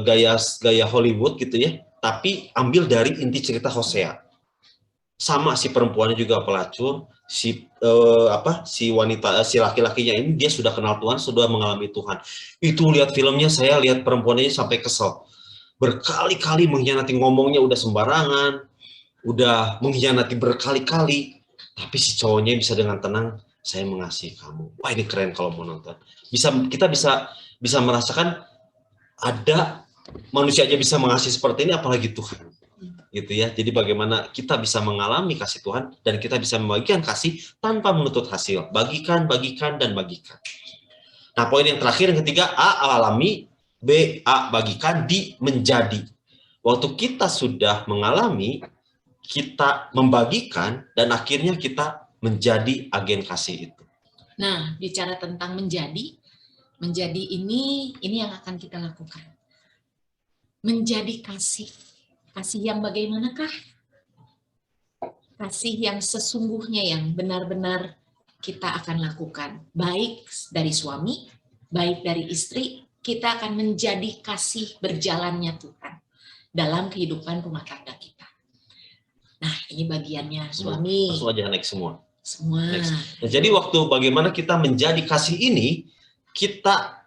Speaker 2: gaya Hollywood gitu ya, tapi ambil dari inti cerita Hosea. Sama si perempuannya juga pelacur, si wanita, si laki-lakinya ini dia sudah kenal Tuhan, sudah mengalami Tuhan. Itu lihat filmnya, saya lihat perempuannya sampai kesel. Berkali-kali mengkhianati, ngomongnya udah sembarangan, udah mengkhianati berkali-kali, tapi si cowoknya bisa dengan tenang, saya mengasihi kamu. Wah, ini keren kalau mau nonton. Kita bisa merasakan ada manusia aja bisa mengasihi seperti ini, apalagi Tuhan. Gitu ya. Jadi bagaimana kita bisa mengalami kasih Tuhan dan kita bisa membagikan kasih tanpa menuntut hasil. Bagikan, dan bagikan. Nah, poin yang terakhir yang ketiga, A, alami, B, bagikan, D, menjadi. Waktu kita sudah mengalami, kita membagikan dan akhirnya kita menjadi agen kasih itu.
Speaker 3: Nah, bicara tentang menjadi ini yang akan kita lakukan. Menjadi kasih. Kasih yang bagaimanakah? Kasih yang sesungguhnya yang benar-benar kita akan lakukan. Baik dari suami, baik dari istri, kita akan menjadi kasih berjalannya Tuhan dalam kehidupan rumah tangga kita. Nah, ini bagiannya suami.
Speaker 2: Langsung aja next semua.
Speaker 3: Semua.
Speaker 2: Next. Nah, jadi waktu bagaimana kita menjadi kasih ini, kita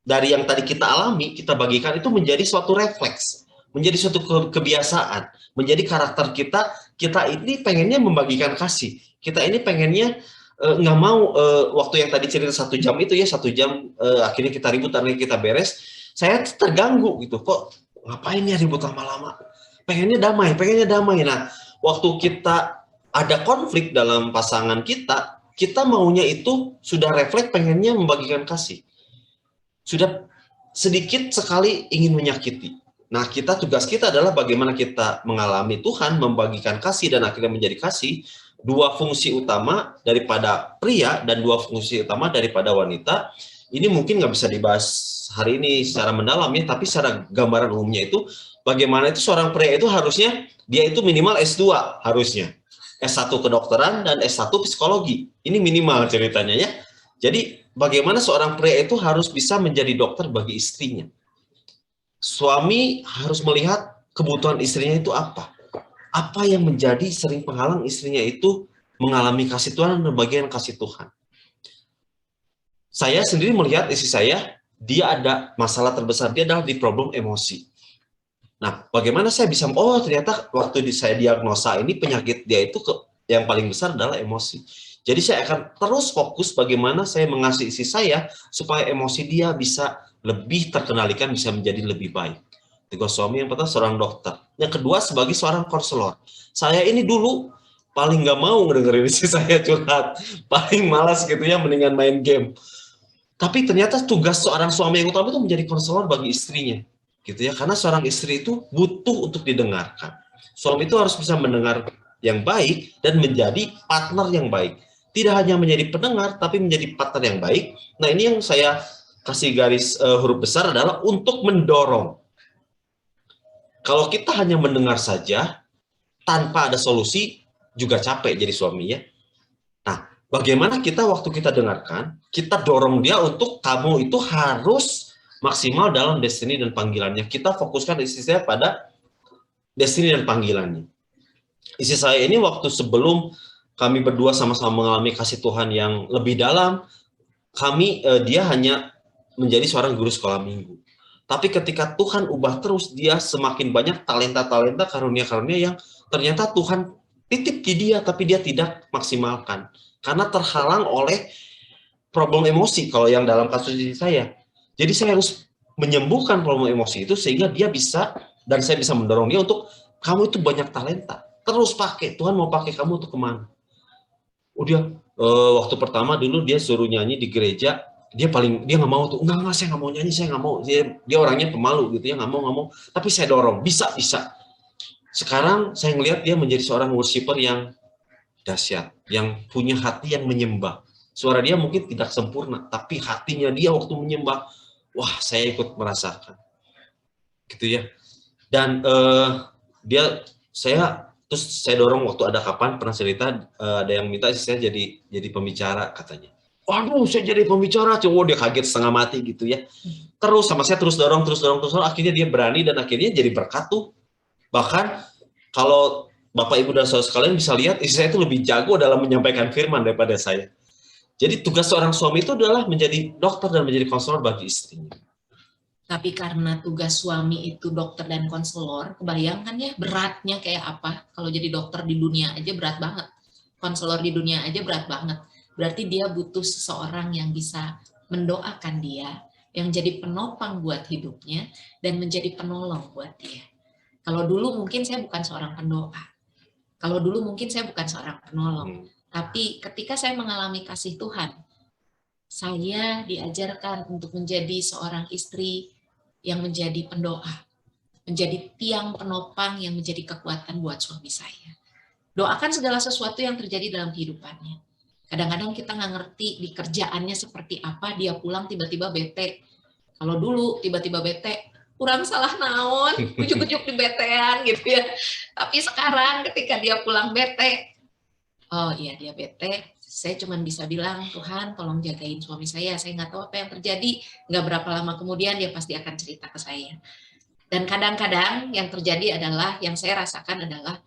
Speaker 2: dari yang tadi kita alami, kita bagikan itu menjadi suatu refleks, menjadi suatu kebiasaan, menjadi karakter kita. Kita ini pengennya membagikan kasih. Kita ini pengennya nggak mau waktu yang tadi cerita 1 jam itu ya, 1 jam akhirnya kita ribut, akhirnya kita beres. Saya terganggu gitu, kok ngapain ya ribut lama-lama? Pengennya damai, pengennya damai. Nah, waktu kita ada konflik dalam pasangan kita, kita maunya itu sudah refleks pengennya membagikan kasih. Sudah sedikit sekali ingin menyakiti. Nah, tugas kita adalah bagaimana kita mengalami Tuhan, membagikan kasih dan akhirnya menjadi kasih. 2 fungsi utama daripada pria dan 2 fungsi utama daripada wanita. Ini mungkin nggak bisa dibahas hari ini secara mendalam ya, tapi secara gambaran umumnya itu bagaimana itu seorang pria itu harusnya dia itu minimal S2 harusnya. S1 kedokteran dan S1 psikologi. Ini minimal ceritanya ya. Jadi bagaimana seorang pria itu harus bisa menjadi dokter bagi istrinya. Suami harus melihat kebutuhan istrinya itu apa. Apa yang menjadi sering penghalang istrinya itu mengalami kasih Tuhan dan bagian kasih Tuhan. Saya sendiri melihat istri saya, dia ada masalah terbesar, dia adalah di problem emosi. Nah, bagaimana saya bisa, ternyata waktu saya diagnosa ini penyakit dia itu yang paling besar adalah emosi. Jadi saya akan terus fokus bagaimana saya mengasihi istri saya supaya emosi dia bisa lebih terkendalikan, bisa menjadi lebih baik. Tugas suami yang pertama seorang dokter. Yang kedua sebagai seorang konselor. Saya ini dulu paling nggak mau ngedengerin istri saya curhat. Paling malas gitu ya, mendingan main game. Tapi ternyata tugas seorang suami yang utama itu menjadi konselor bagi istrinya. Gitu ya, karena seorang istri itu butuh untuk didengarkan. Suami itu harus bisa mendengar yang baik dan menjadi partner yang baik. Tidak hanya menjadi pendengar, tapi menjadi partner yang baik. Nah, ini yang saya kasih garis huruf besar adalah untuk mendorong. Kalau kita hanya mendengar saja, tanpa ada solusi, juga capek jadi suami ya. Nah, bagaimana kita waktu kita dengarkan, kita dorong dia untuk kamu itu harus maksimal dalam destiny dan panggilannya. Kita fokuskan istri saya pada destiny dan panggilannya. Istri saya ini waktu sebelum kami berdua sama-sama mengalami kasih Tuhan yang lebih dalam, dia hanya menjadi seorang guru sekolah minggu. Tapi ketika Tuhan ubah terus, dia semakin banyak talenta-talenta, karunia-karunia yang ternyata Tuhan titip di dia, tapi dia tidak maksimalkan. Karena terhalang oleh problem emosi, kalau yang dalam kasus ini saya. Jadi saya harus menyembuhkan problem emosi itu, sehingga dia bisa, dan saya bisa mendorong dia untuk, kamu itu banyak talenta, terus pakai, Tuhan mau pakai kamu untuk kemana. Waktu pertama dulu dia suruh nyanyi di gereja, dia nggak mau tuh, enggak saya nggak mau nyanyi, saya nggak mau, dia orangnya pemalu gitu ya, nggak mau, tapi saya dorong, bisa. Sekarang saya ngelihat dia menjadi seorang worshiper yang dahsyat, yang punya hati yang menyembah. Suara dia mungkin tidak sempurna, tapi hatinya dia waktu menyembah, wah saya ikut merasakan, gitu ya. Dan terus saya dorong waktu ada kapan pernah cerita, ada yang minta saya jadi pembicara katanya. Waduh, saya jadi pembicara, dia kaget setengah mati gitu ya. Terus sama saya terus dorong, akhirnya dia berani dan akhirnya jadi berkat tuh. Bahkan kalau Bapak Ibu dan Saudara sekalian bisa lihat, istri saya itu lebih jago dalam menyampaikan firman daripada saya. Jadi tugas seorang suami itu adalah menjadi dokter dan menjadi konselor bagi istrinya.
Speaker 3: Tapi karena tugas suami itu dokter dan konselor, kebayangkan ya beratnya kayak apa. Kalau jadi dokter di dunia aja berat banget. Konselor di dunia aja berat banget. Berarti dia butuh seseorang yang bisa mendoakan dia, yang jadi penopang buat hidupnya, dan menjadi penolong buat dia. Kalau dulu mungkin saya bukan seorang pendoa. Kalau dulu mungkin saya bukan seorang penolong. Tapi ketika saya mengalami kasih Tuhan, saya diajarkan untuk menjadi seorang istri yang menjadi pendoa, menjadi tiang penopang yang menjadi kekuatan buat suami saya. Doakan segala sesuatu yang terjadi dalam kehidupannya. Kadang-kadang kita nggak ngerti di kerjaannya seperti apa, dia pulang tiba-tiba bete. Kalau dulu tiba-tiba bete, kurang salah naon, ujuk-ujuk di betean gitu ya. Tapi sekarang ketika dia pulang bete, oh iya dia bete, saya cuma bisa bilang, Tuhan tolong jagain suami saya nggak tahu apa yang terjadi, nggak berapa lama kemudian dia pasti akan cerita ke saya. Dan kadang-kadang yang terjadi adalah, yang saya rasakan adalah,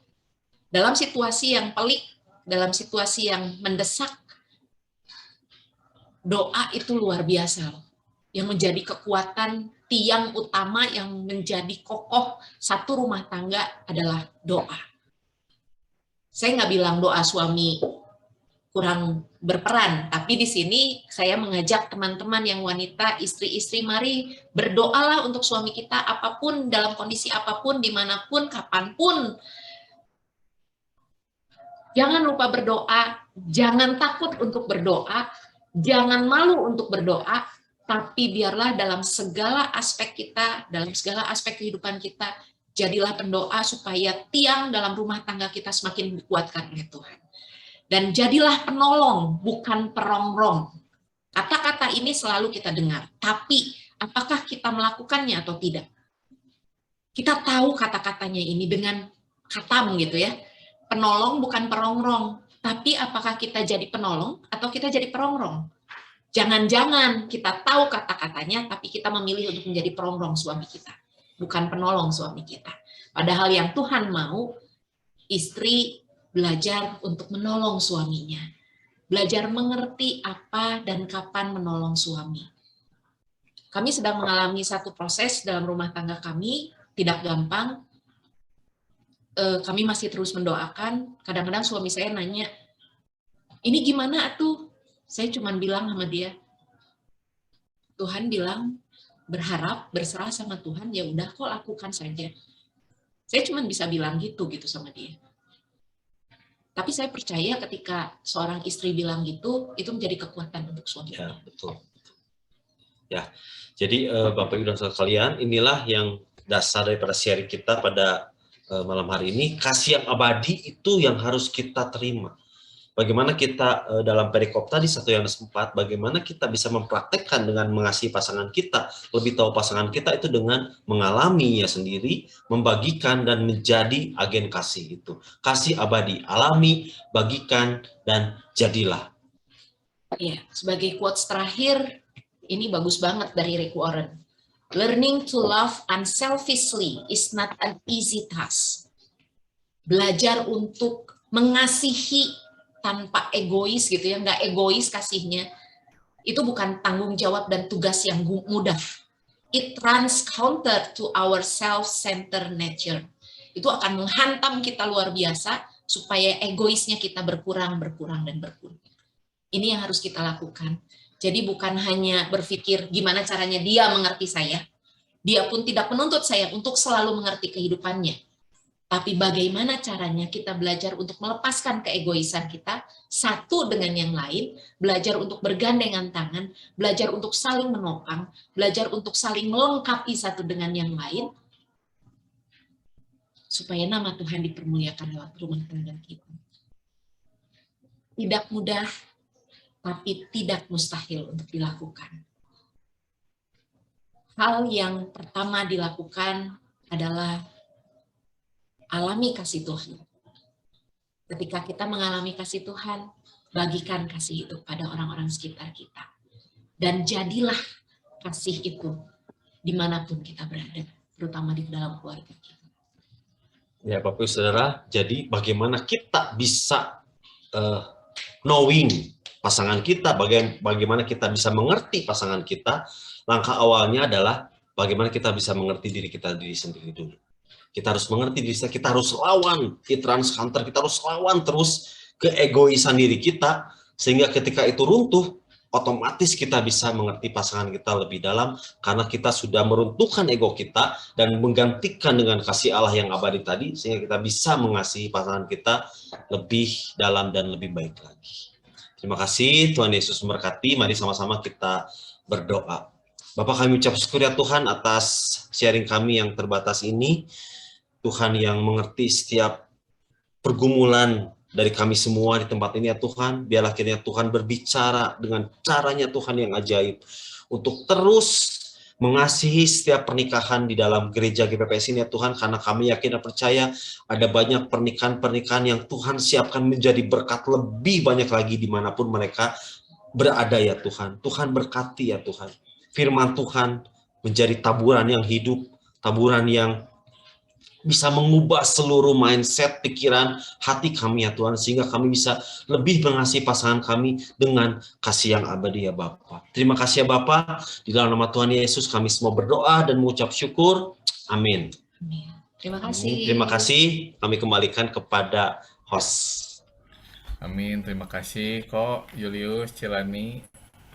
Speaker 3: dalam situasi yang pelik, dalam situasi yang mendesak, doa itu luar biasa. Yang menjadi kekuatan tiang utama yang menjadi kokoh satu rumah tangga adalah doa. Saya nggak bilang doa suami kurang berperan, tapi di sini saya mengajak teman-teman yang wanita, istri-istri, mari berdoalah untuk suami kita, apapun, dalam kondisi apapun, dimanapun, kapanpun. Jangan lupa berdoa, jangan takut untuk berdoa, jangan malu untuk berdoa, tapi biarlah dalam segala aspek kita, dalam segala aspek kehidupan kita, jadilah pendoa supaya tiang dalam rumah tangga kita semakin dikuatkan oleh Tuhan. Dan jadilah penolong, bukan perongrong. Kata-kata ini selalu kita dengar, tapi apakah kita melakukannya atau tidak? Kita tahu kata-katanya ini dengan khatam gitu ya. Penolong bukan perongrong, tapi apakah kita jadi penolong atau kita jadi perongrong? Jangan-jangan kita tahu kata-katanya, tapi kita memilih untuk menjadi perongrong suami kita, bukan penolong suami kita. Padahal yang Tuhan mau, istri belajar untuk menolong suaminya. Belajar mengerti apa dan kapan menolong suami. Kami sedang mengalami satu proses dalam rumah tangga kami, tidak gampang. Kami masih terus mendoakan. Kadang-kadang suami saya nanya, ini gimana atuh? Saya cuma bilang sama dia, Tuhan bilang, berharap, berserah sama Tuhan, ya udah kok lakukan saja. Saya cuma bisa bilang gitu sama dia. Tapi saya percaya ketika seorang istri bilang gitu, itu menjadi kekuatan untuk suami.
Speaker 2: Ya, betul. Ya, jadi Bapak Ibu dan saudara sekalian, inilah yang dasar daripada sharing kita pada malam hari ini. Kasih yang abadi itu yang harus kita terima. Bagaimana kita dalam perikop tadi 1 Yohanes 4, bagaimana kita bisa mempraktekkan dengan mengasihi pasangan kita, lebih tahu pasangan kita itu dengan mengalaminya sendiri, membagikan dan menjadi agen kasih itu. Kasih abadi, alami, bagikan, dan jadilah.
Speaker 3: Ya, sebagai quotes terakhir, ini bagus banget dari Rick Warren. Learning to love unselfishly is not an easy task. Belajar untuk mengasihi tanpa egois gitu ya, nggak egois kasihnya, itu bukan tanggung jawab dan tugas yang mudah. It runs counter to our self-centered nature. Itu akan menghantam kita luar biasa supaya egoisnya kita berkurang. Ini yang harus kita lakukan. Jadi bukan hanya berpikir gimana caranya dia mengerti saya, dia pun tidak menuntut saya untuk selalu mengerti kehidupannya. Tapi bagaimana caranya kita belajar untuk melepaskan keegoisan kita satu dengan yang lain, belajar untuk bergandengan tangan, belajar untuk saling menopang, belajar untuk saling melengkapi satu dengan yang lain, supaya nama Tuhan dipermuliakan lewat rumah tangga kita. Tidak mudah, tapi tidak mustahil untuk dilakukan. Hal yang pertama dilakukan adalah alami kasih Tuhan. Ketika kita mengalami kasih Tuhan, bagikan kasih itu pada orang-orang sekitar kita. Dan jadilah kasih itu dimanapun kita berada, terutama di dalam keluarga kita.
Speaker 2: Ya, Bapak Ibu Saudara, jadi bagaimana kita bisa knowing pasangan kita, bagaimana kita bisa mengerti pasangan kita. Langkah awalnya adalah bagaimana kita bisa mengerti diri sendiri dulu. Kita harus mengerti diri kita harus lawan, kita harus lawan terus keegoisan diri kita, sehingga ketika itu runtuh, otomatis kita bisa mengerti pasangan kita lebih dalam, karena kita sudah meruntuhkan ego kita dan menggantikan dengan kasih Allah yang abadi tadi, sehingga kita bisa mengasihi pasangan kita lebih dalam dan lebih baik lagi. Terima kasih, Tuhan Yesus memberkati. Mari sama-sama kita berdoa. Bapak, kami ucap syukur ya Tuhan atas sharing kami yang terbatas ini. Tuhan yang mengerti setiap pergumulan dari kami semua di tempat ini ya Tuhan. Biarlah kiranya Tuhan berbicara dengan caranya Tuhan yang ajaib. Untuk terus mengasihi setiap pernikahan di dalam gereja GPPS ini ya Tuhan, karena kami yakin dan percaya ada banyak pernikahan-pernikahan yang Tuhan siapkan menjadi berkat lebih banyak lagi dimanapun mereka berada ya Tuhan. Tuhan berkati ya Tuhan. Firman Tuhan menjadi taburan yang hidup, taburan yang bisa mengubah seluruh mindset, pikiran, hati kami ya Tuhan, sehingga kami bisa lebih mengasihi pasangan kami dengan kasih yang abadi ya Bapa. Terima kasih ya Bapa, di dalam nama Tuhan Yesus kami semua berdoa dan mengucap syukur. Amin.
Speaker 3: Amin. Terima kasih.
Speaker 2: Terima kasih, kami kembalikan kepada host.
Speaker 4: Amin, terima kasih kok Julius, Cilani.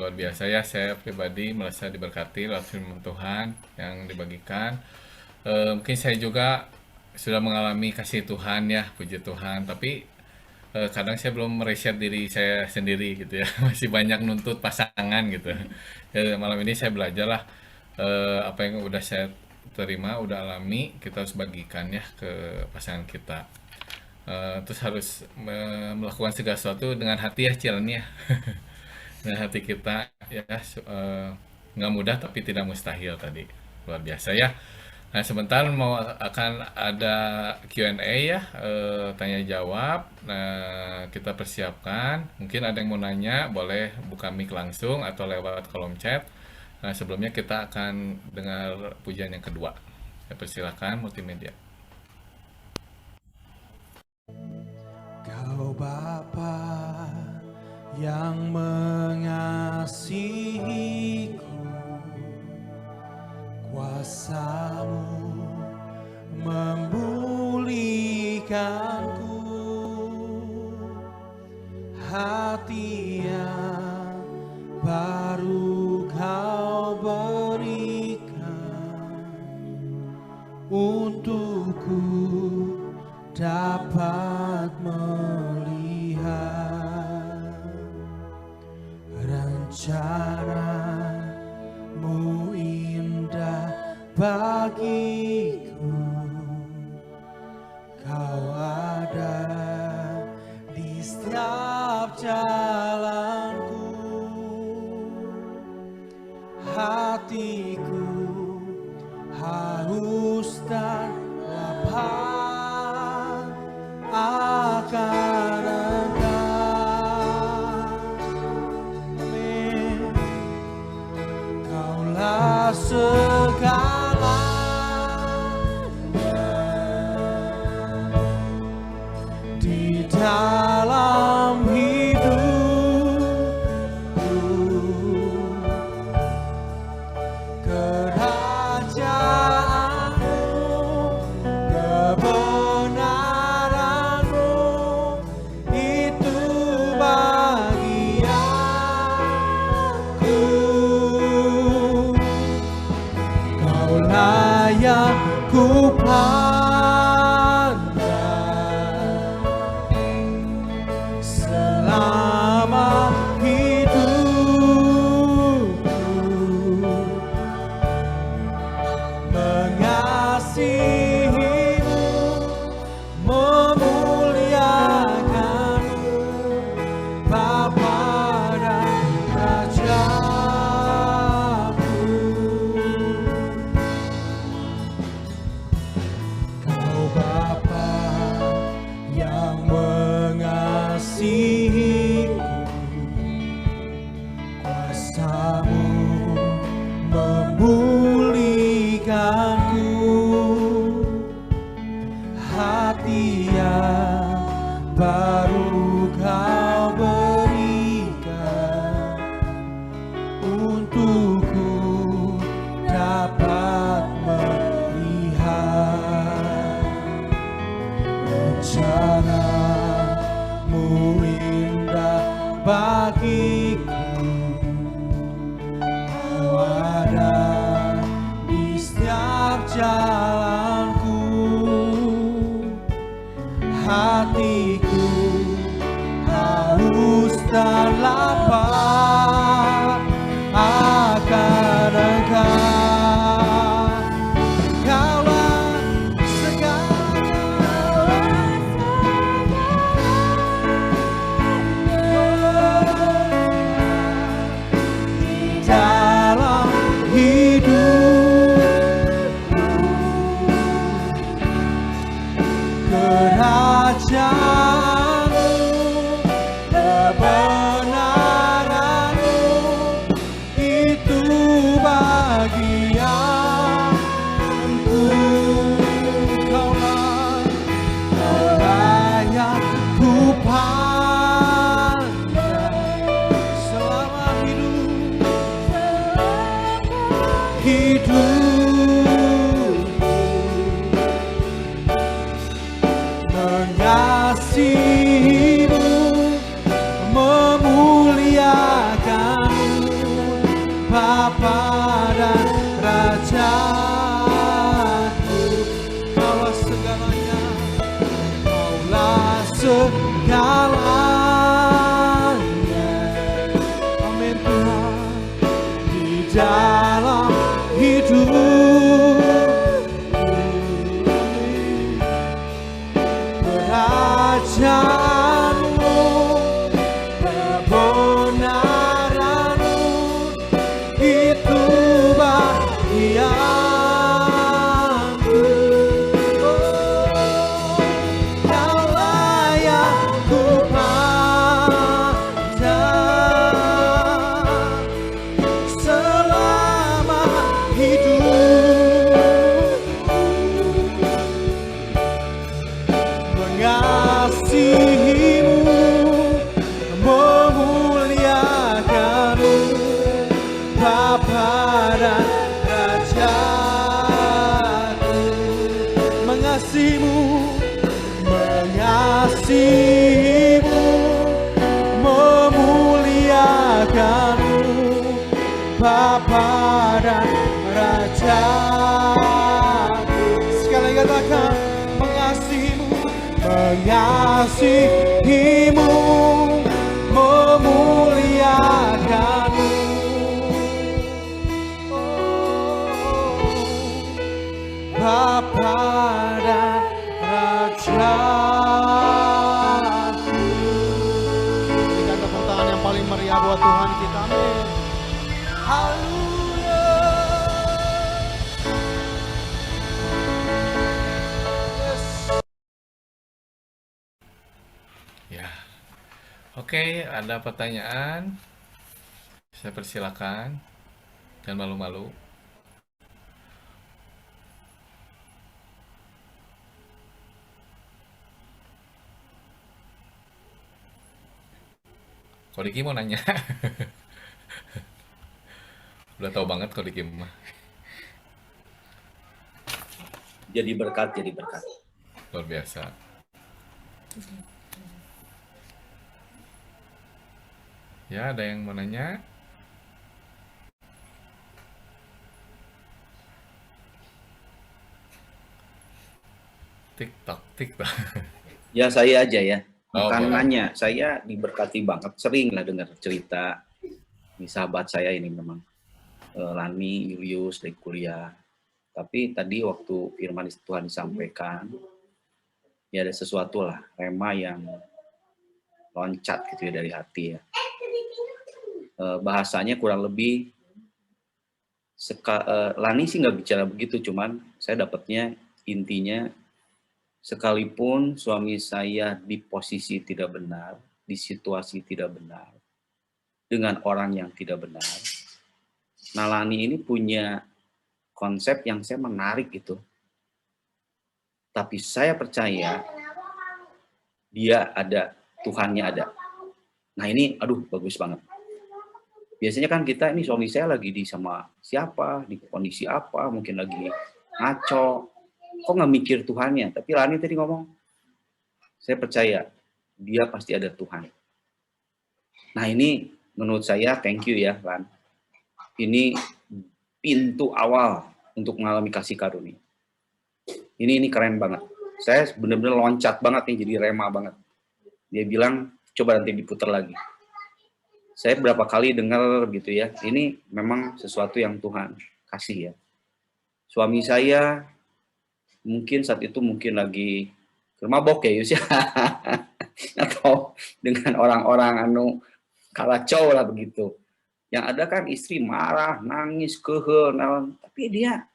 Speaker 4: Luar biasa ya, saya pribadi merasa diberkati lewat firman Tuhan yang dibagikan. Mungkin saya juga sudah mengalami kasih Tuhan ya, puji Tuhan. Tapi kadang saya belum mereset diri saya sendiri gitu ya, masih banyak nuntut pasangan gitu. Ya, malam ini saya belajar lah apa yang udah saya terima, udah alami, kita harus bagikan ya ke pasangan kita. Terus harus melakukan segala sesuatu dengan hati ya, Cilani ya. Dengan hati kita ya, nggak mudah tapi tidak mustahil tadi. Luar biasa ya. Nah, sebentar akan ada Q&A ya, tanya jawab. Nah, kita persiapkan. Mungkin ada yang mau nanya, boleh buka mic langsung atau lewat kolom chat. Nah, sebelumnya kita akan dengar pujian yang kedua. Saya persilakan multimedia.
Speaker 5: Kau Bapa yang mengasihiku, kuasa-Mu memulihkanku, hati yang baru Kau berikan, untukku dapat melihat rencana-Mu indah bagiku. Kau ada di setiap jalanku, hatiku haus dan lapar akan Engkau. Amin. Kaulah segalanya di dalam hidupku, kerajaan-Mu, kebenaran-Mu, itu bagianku. Kaulah yang ku pandang selama hidupku, mengasihi-Mu, memuliakan-Mu, Bapa dan Rajaku. Kau Bapa yang mengasihiku, kuasa-Mu memulihkanku, hati yang baru Kau berikan, untukku dapat melihat rencana-Mu indah bagiku. Kau ada di setiap jalanku, hatiku haus dan lapar akan Engkau. Kaulah segalanya di dalam hidup. kerajaanmu, kebenaranmu, itu bagianku. Kaulah yang ku pandang selama hidup mengasihimu, memuliakanmu, Bapa dan Rajaku. Kaulah segalanya, Kaulah segalanya. Amin Tuhan, di dalam hidup kerajaanmu, kebenaranmu, itu bagianku. Oh, Kaulah yang ku pandang selama hidup, mengasihimu, memuliakanmu, Bapa dan Rajaku. Mengasihimu, mengasihimu, memuliakanmu, Bapa dan Rajaku. Sekali lagi katakan, mengasihimu, mengasihimu, memuliakanmu, oh, Bapa dan Rajaku. Berikan tepuk tangan yang paling meriah buat Tuhan kita. Amin. Haleluya. Yes.
Speaker 4: Ya. Oke, ada pertanyaan? Saya persilakan. Jangan malu-malu. Kodiki mau nanya. Udah tahu banget Kodiki mah.
Speaker 2: Jadi berkat, jadi berkat.
Speaker 4: Luar biasa. Ya, ada yang mau nanya? TikTok.
Speaker 2: Ya saya aja ya.
Speaker 4: Oh,
Speaker 2: Bukan
Speaker 4: boleh.
Speaker 2: nanya, saya diberkati banget. Sering lah dengar cerita. Ini sahabat saya ini memang. Lani, Julius, dari kuliah. Tapi tadi waktu firman Tuhan disampaikan, ya ada sesuatu lah, rema yang loncat gitu ya dari hati ya. Bahasanya kurang lebih, Lani sih nggak bicara begitu, cuman saya dapatnya intinya, sekalipun suami saya di posisi tidak benar, di situasi tidak benar, dengan orang yang tidak benar, nah Lani ini punya konsep yang saya menarik gitu. Tapi saya percaya dia ada, Tuhannya ada. Nah ini, aduh bagus banget. Biasanya kan kita, ini suami saya lagi di sama siapa, di kondisi apa, mungkin lagi ngaco, kok nggak mikir Tuhannya. Tapi Lani tadi ngomong, saya percaya dia pasti ada Tuhan. Nah ini menurut saya, thank you ya Lan. Ini pintu awal untuk mengalami kasih karunia. Ini keren banget. Saya benar-benar loncat banget nih, jadi rema banget. Dia bilang, coba nanti diputar lagi. Saya berapa kali dengar gitu ya, ini memang sesuatu yang Tuhan kasih ya. Suami saya mungkin saat itu lagi mabok ya Yus ya. Atau dengan orang-orang kalacau lah begitu. Yang ada kan istri marah, nangis, kehel, tapi dia,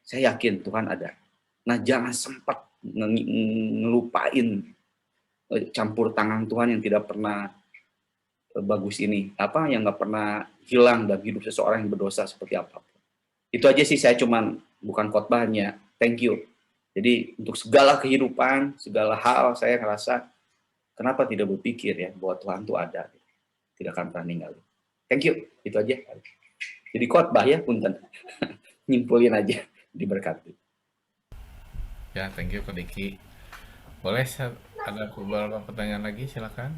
Speaker 2: saya yakin Tuhan ada. Nah jangan sempat
Speaker 6: ngelupain campur tangan Tuhan yang tidak pernah bagus ini, yang nggak pernah hilang dari hidup seseorang yang berdosa seperti apapun. Itu aja sih, saya cuman bukan khotbahnya. Thank you. Jadi untuk segala kehidupan, segala hal, saya ngerasa kenapa tidak berpikir ya bahwa Tuhan itu ada, tidak akan pernah ninggalin. Thank you. Itu aja. Jadi khotbah ya, punten. Nyimpulin aja, diberkati.
Speaker 4: Ya, thank you Ko Diki. Boleh ada beberapa pertanyaan lagi, silakan.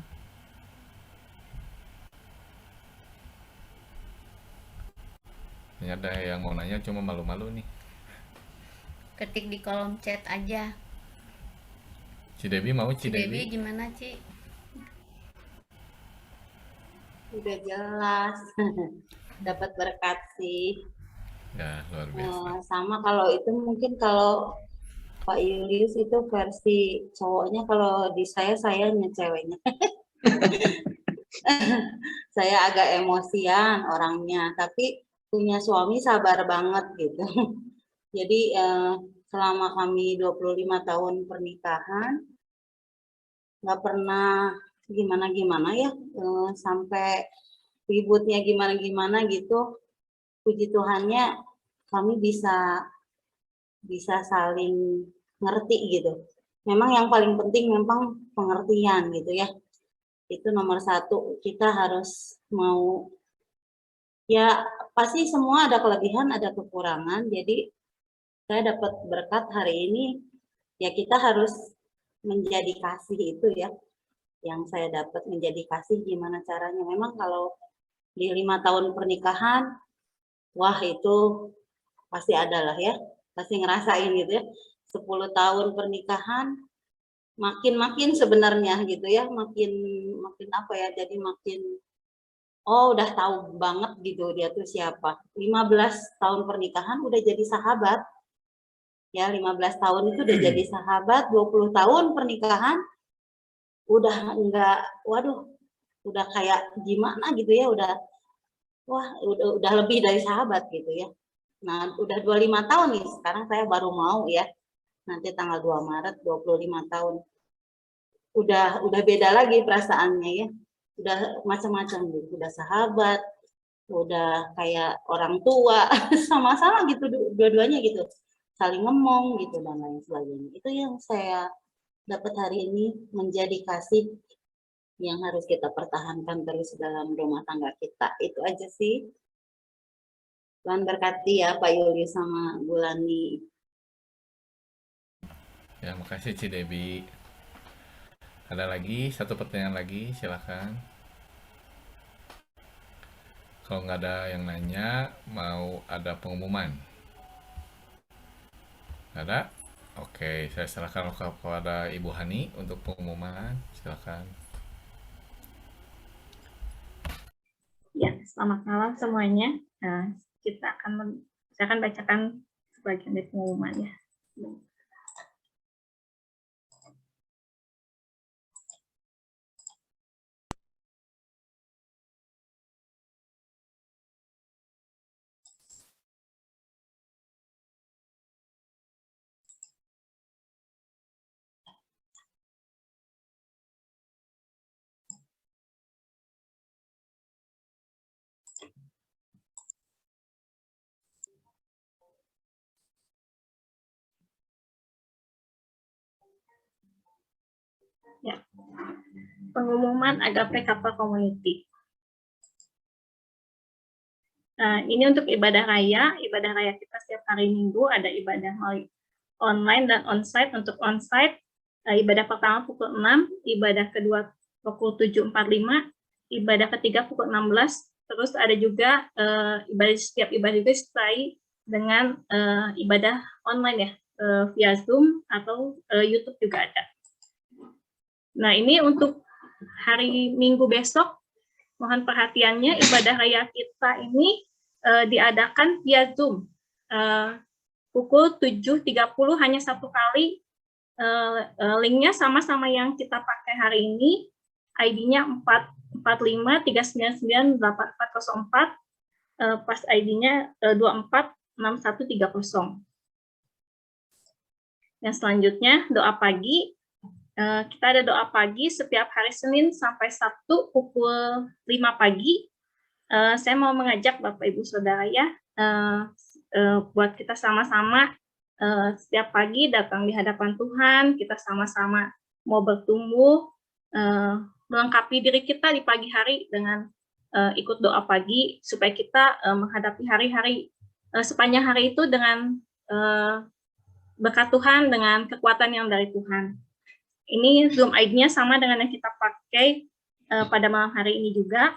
Speaker 4: Ini ada yang mau nanya cuma malu-malu nih.
Speaker 7: Ketik di kolom chat aja.
Speaker 4: Cidebi mau
Speaker 7: Debbie
Speaker 4: Cidebi?
Speaker 7: gimana, Ci?
Speaker 8: Udah jelas. Dapat berkat sih.
Speaker 4: Ya, luar biasa.
Speaker 8: Sama kalau itu mungkin kalau Pak Julius itu versi cowoknya, kalau di sayanya ceweknya. Saya agak emosian orangnya, tapi punya suami sabar banget gitu. Jadi selama kami 25 tahun pernikahan, nggak pernah gimana-gimana ya, sampai ributnya gimana-gimana gitu. Puji Tuhannya kami bisa saling ngerti gitu. Memang yang paling penting memang pengertian gitu ya. Itu nomor satu, kita harus mau, ya pasti semua ada kelebihan, ada kekurangan. Jadi saya dapat berkat hari ini, ya kita harus menjadi kasih itu ya. Yang saya dapat menjadi kasih gimana caranya. Memang kalau di 5 tahun pernikahan, wah itu pasti ada lah ya. Pasti ngerasain gitu ya. 10 tahun pernikahan makin sebenarnya gitu ya, makin apa ya, jadi makin udah tahu banget gitu dia tuh siapa. 15 tahun pernikahan udah jadi sahabat. Ya 15 tahun itu udah jadi sahabat, 20 tahun pernikahan udah enggak, waduh, udah kayak gimana gitu ya, udah lebih dari sahabat gitu ya. Nah, udah 25 tahun nih, sekarang saya baru mau ya. Nanti tanggal 2 Maret 25 tahun. Udah beda lagi perasaannya ya. Udah macam-macam gitu, udah sahabat, udah kayak orang tua, sama-sama gitu dua-duanya gitu. Saling ngomong gitu dan lain sebagainya. Itu yang saya dapat hari ini, menjadi kasih yang harus kita pertahankan terus dalam rumah tangga kita. Itu aja sih. Tuhan berkati ya Pak Julius sama Bu Lani.
Speaker 4: Ya, makasih Cidebi. Ada lagi satu pertanyaan lagi, silakan. Kalau nggak ada yang nanya, mau ada pengumuman? Nggak ada? Oke, saya serahkan kepada Ibu Hani untuk pengumuman. Silakan.
Speaker 9: Ya, selamat malam semuanya. Saya akan bacakan sebagian dari pengumumannya. Ya. Pengumuman Agape Kapal Community. Ini untuk ibadah raya. Ibadah raya kita setiap hari Minggu ada ibadah online dan onsite. Untuk onsite, ibadah pertama pukul 6, ibadah kedua pukul 7.45, ibadah ketiga pukul 16. Terus ada juga setiap ibadah itu disertai dengan ibadah online ya, via Zoom atau YouTube juga ada. Nah, ini untuk hari Minggu besok, mohon perhatiannya, ibadah raya kita ini diadakan via Zoom. Pukul 7.30 hanya satu kali, linknya sama-sama yang kita pakai hari ini, ID-nya 445399804, pas ID-nya 246130. Yang selanjutnya doa pagi. Kita ada doa pagi setiap hari Senin sampai Sabtu pukul 5 pagi. Saya mau mengajak Bapak Ibu Saudara ya, buat kita sama-sama setiap pagi datang di hadapan Tuhan, kita sama-sama mau bertumbuh, melengkapi diri kita di pagi hari dengan ikut doa pagi, supaya kita menghadapi hari-hari sepanjang hari itu dengan berkat Tuhan, dengan kekuatan yang dari Tuhan. Ini Zoom ID-nya sama dengan yang kita pakai pada malam hari ini juga.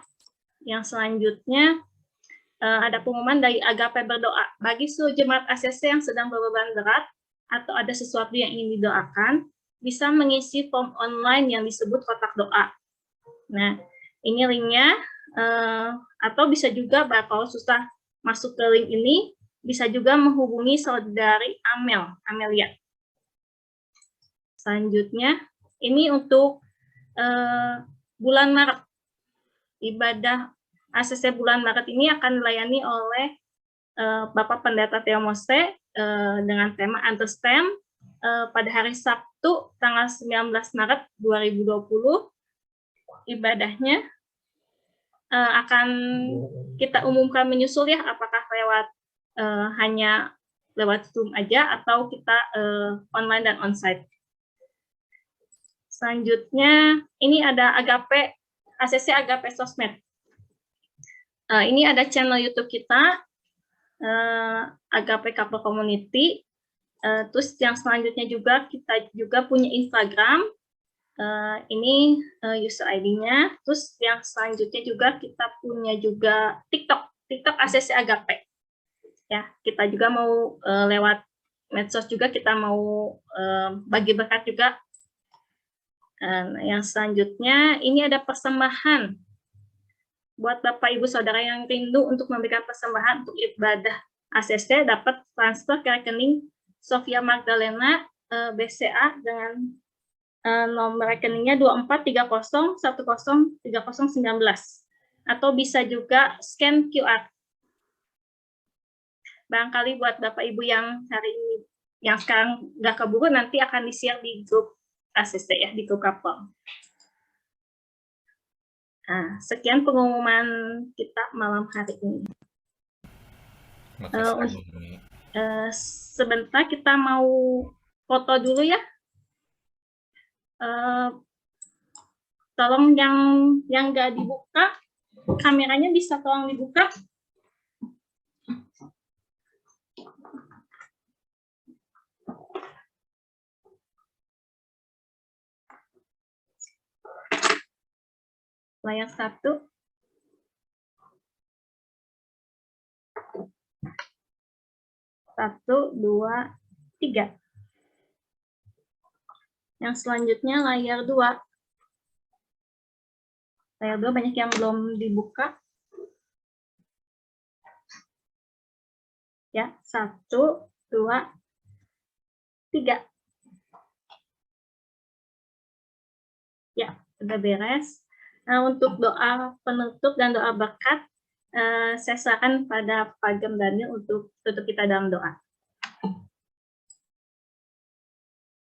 Speaker 9: Yang selanjutnya ada pengumuman dari Agape Berdoa. Bagi seluruh jemaat ACC yang sedang berbeban berat atau ada sesuatu yang ingin didoakan, bisa mengisi form online yang disebut kotak doa. Nah, ini linknya, atau bisa juga kalau susah masuk ke link ini, bisa juga menghubungi saudari Amelia. Selanjutnya, ini untuk bulan Maret. Ibadah ACC bulan Maret ini akan dilayani oleh Bapak Pendeta Theo Mose dengan tema Understand pada hari Sabtu tanggal 19 Maret 2020. Ibadahnya akan kita umumkan menyusul ya, apakah lewat hanya lewat Zoom aja atau kita online dan onsite. Selanjutnya, ini ada Agape, ACC Agape Sosmed. Ini ada channel YouTube kita, Agape Couple Community. Terus yang selanjutnya juga, kita juga punya Instagram. Ini user ID-nya. Terus yang selanjutnya juga, kita punya juga TikTok ACC Agape. Ya, kita juga mau lewat medsos juga, kita mau bagi berkat juga. Yang selanjutnya, ini ada persembahan buat Bapak Ibu Saudara yang rindu untuk memberikan persembahan untuk ibadah ACC, dapat transfer ke rekening Sofia Magdalena BCA dengan nomor rekeningnya 2430103019, atau bisa juga scan QR. Barangkali buat Bapak Ibu yang hari ini, yang sekarang nggak keburu, nanti akan di-share di grup ACC ya, di grup couple. Nah, sekian pengumuman kita malam hari ini. Sebentar kita mau foto dulu ya. Tolong yang nggak dibuka, kameranya bisa tolong dibuka. Layar 1. Satu, 2, 3. Yang selanjutnya layar 2. Layar 2 banyak yang belum dibuka. Ya, 1, 2, 3. Ya, udah beres. Nah, untuk doa penutup dan doa berkat, saya serahkan pada Pak Gem Daniel untuk tutup kita dalam doa.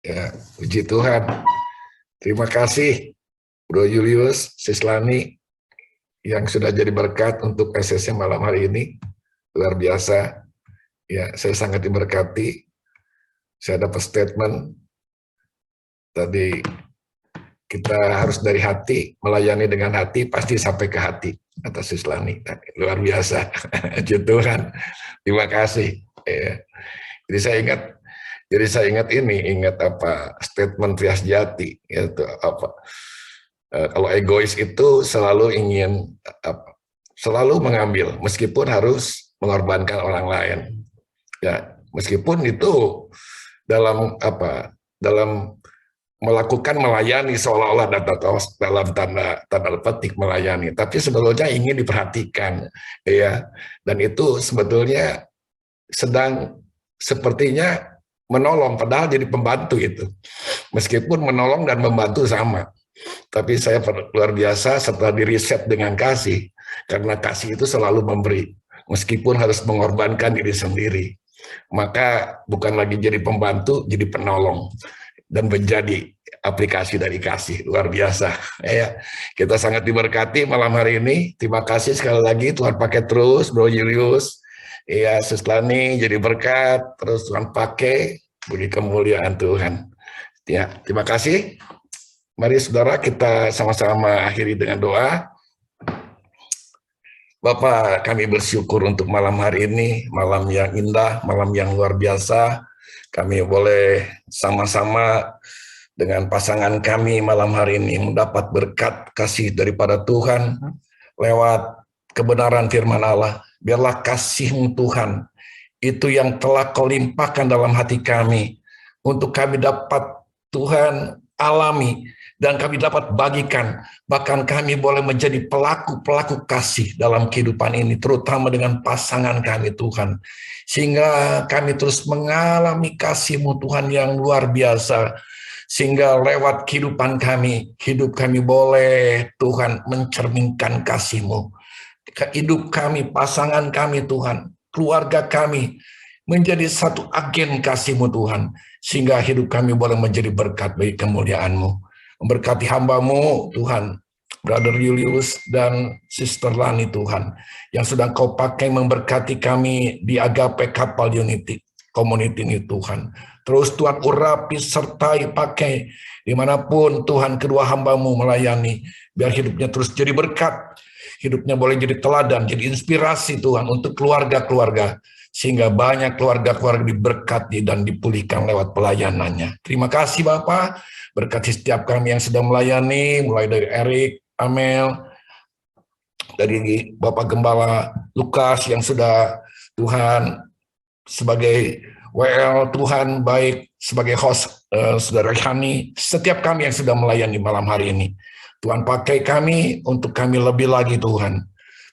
Speaker 10: Ya, puji Tuhan. Terima kasih, Bro Julius, Sislani, yang sudah jadi berkat untuk ACC malam hari ini. Luar biasa. Ya, saya sangat diberkati. Saya dapat statement tadi. Kita harus dari hati, melayani dengan hati, pasti sampai ke hati, kata Sislani. Luar biasa. Puji Tuhan. Terima kasih. Ya. Jadi saya ingat ingat apa statement Trias Jati, yaitu apa? Kalau egois itu selalu ingin selalu mengambil, meskipun harus mengorbankan orang lain. Ya, meskipun itu dalam melakukan melayani seolah-olah dalam tanda petik melayani, tapi sebetulnya ingin diperhatikan, ya. Dan itu sebetulnya sedang sepertinya menolong, padahal jadi pembantu itu. Meskipun menolong dan membantu sama, tapi saya luar biasa setelah diriset dengan kasih, karena kasih itu selalu memberi, meskipun harus mengorbankan diri sendiri. Maka bukan lagi jadi pembantu, jadi penolong dan menjadi aplikasi dari kasih. Luar biasa. Ya, kita sangat diberkati malam hari ini. Terima kasih sekali lagi, Tuhan pakai terus Bro Julius. Ya, Seslani jadi berkat, terus Tuhan pakai bagi kemuliaan Tuhan. Ya, terima kasih. Mari saudara kita sama-sama akhiri dengan doa. Bapak, kami bersyukur untuk malam hari ini, malam yang indah, malam yang luar biasa. Kami boleh sama-sama dengan pasangan kami malam hari ini mendapat berkat kasih daripada Tuhan lewat kebenaran firman Allah. Biarlah kasih-Mu Tuhan itu yang telah Kau limpahkan dalam hati kami untuk kami dapat Tuhan alami dan kami dapat bagikan, bahkan kami boleh menjadi pelaku-pelaku kasih dalam kehidupan ini, terutama dengan pasangan kami Tuhan, sehingga kami terus mengalami kasih-Mu Tuhan yang luar biasa, sehingga lewat kehidupan kami, hidup kami boleh Tuhan mencerminkan kasih-Mu. Hidup kami, pasangan kami Tuhan, keluarga kami menjadi satu agen kasih-Mu Tuhan, sehingga hidup kami boleh menjadi berkat bagi kemuliaan-Mu. Memberkati hamba-Mu Tuhan, Brother Julius dan Sister Lani Tuhan, yang sudah Kau pakai memberkati kami di Agape Kapal Unity Community ini Tuhan. Terus Tuhan urapi sertai pakai dimanapun Tuhan kedua hamba-Mu melayani, biar hidupnya terus jadi berkat, hidupnya boleh jadi teladan, jadi inspirasi Tuhan untuk keluarga-keluarga, sehingga banyak keluarga-keluarga diberkati dan dipulihkan lewat pelayanannya. Terima kasih Bapak, berkati setiap kami yang sudah melayani, mulai dari Erik, Amel, dari Bapak Gembala Lukas yang sudah Tuhan sebagai WL Tuhan, baik sebagai host Saudara Hani, setiap kami yang sudah melayani malam hari ini. Tuhan pakai kami untuk kami lebih lagi Tuhan,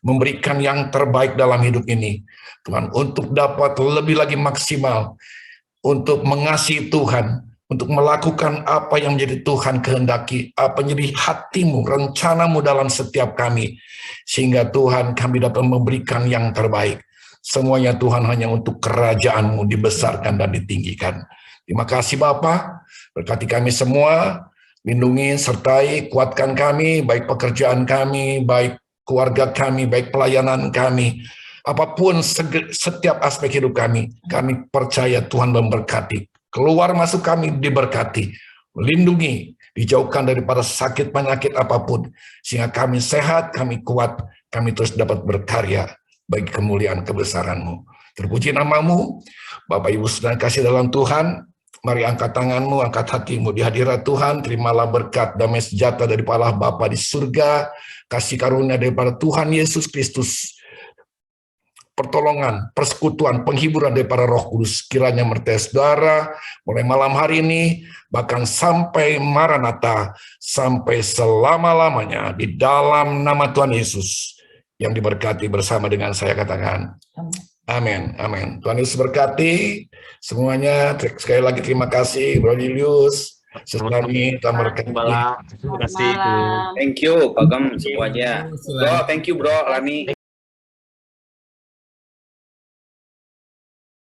Speaker 10: memberikan yang terbaik dalam hidup ini. Tuhan, untuk dapat lebih lagi maksimal, untuk mengasihi Tuhan, untuk melakukan apa yang menjadi Tuhan kehendaki, apa yang menjadi hati-Mu, rencana-Mu dalam setiap kami, sehingga Tuhan kami dapat memberikan yang terbaik. Semuanya Tuhan hanya untuk kerajaan-Mu dibesarkan dan ditinggikan. Terima kasih Bapa, berkati kami semua, lindungi, sertai, kuatkan kami, baik pekerjaan kami, baik keluarga kami, baik pelayanan kami, apapun setiap aspek hidup kami percaya Tuhan memberkati. Keluar masuk kami diberkati, melindungi, dijauhkan daripada sakit penyakit apapun, sehingga kami sehat, kami kuat, kami terus dapat berkarya bagi kemuliaan kebesaran-Mu. Terpuji nama-Mu, Bapak Ibu saudara kasih dalam Tuhan. Mari angkat tanganmu, angkat hatimu di hadirat Tuhan, terimalah berkat damai sejahtera daripada Allah Bapa di surga, kasih karunia daripada Tuhan Yesus Kristus, pertolongan, persekutuan, penghiburan daripada Roh Kudus, kiranya menyertai saudara mulai malam hari ini, bahkan sampai Maranatha, sampai selama-lamanya, di dalam nama Tuhan Yesus, yang diberkati bersama dengan saya katakan, amin, amin. Tuhan Yesus berkati semuanya. Sekali lagi terima kasih Bro Julius, Seslani, Tuhan berkati.
Speaker 2: Terima kasih.
Speaker 6: Thank you Pak Gem semuanya. Bro, thank you Bro Lani.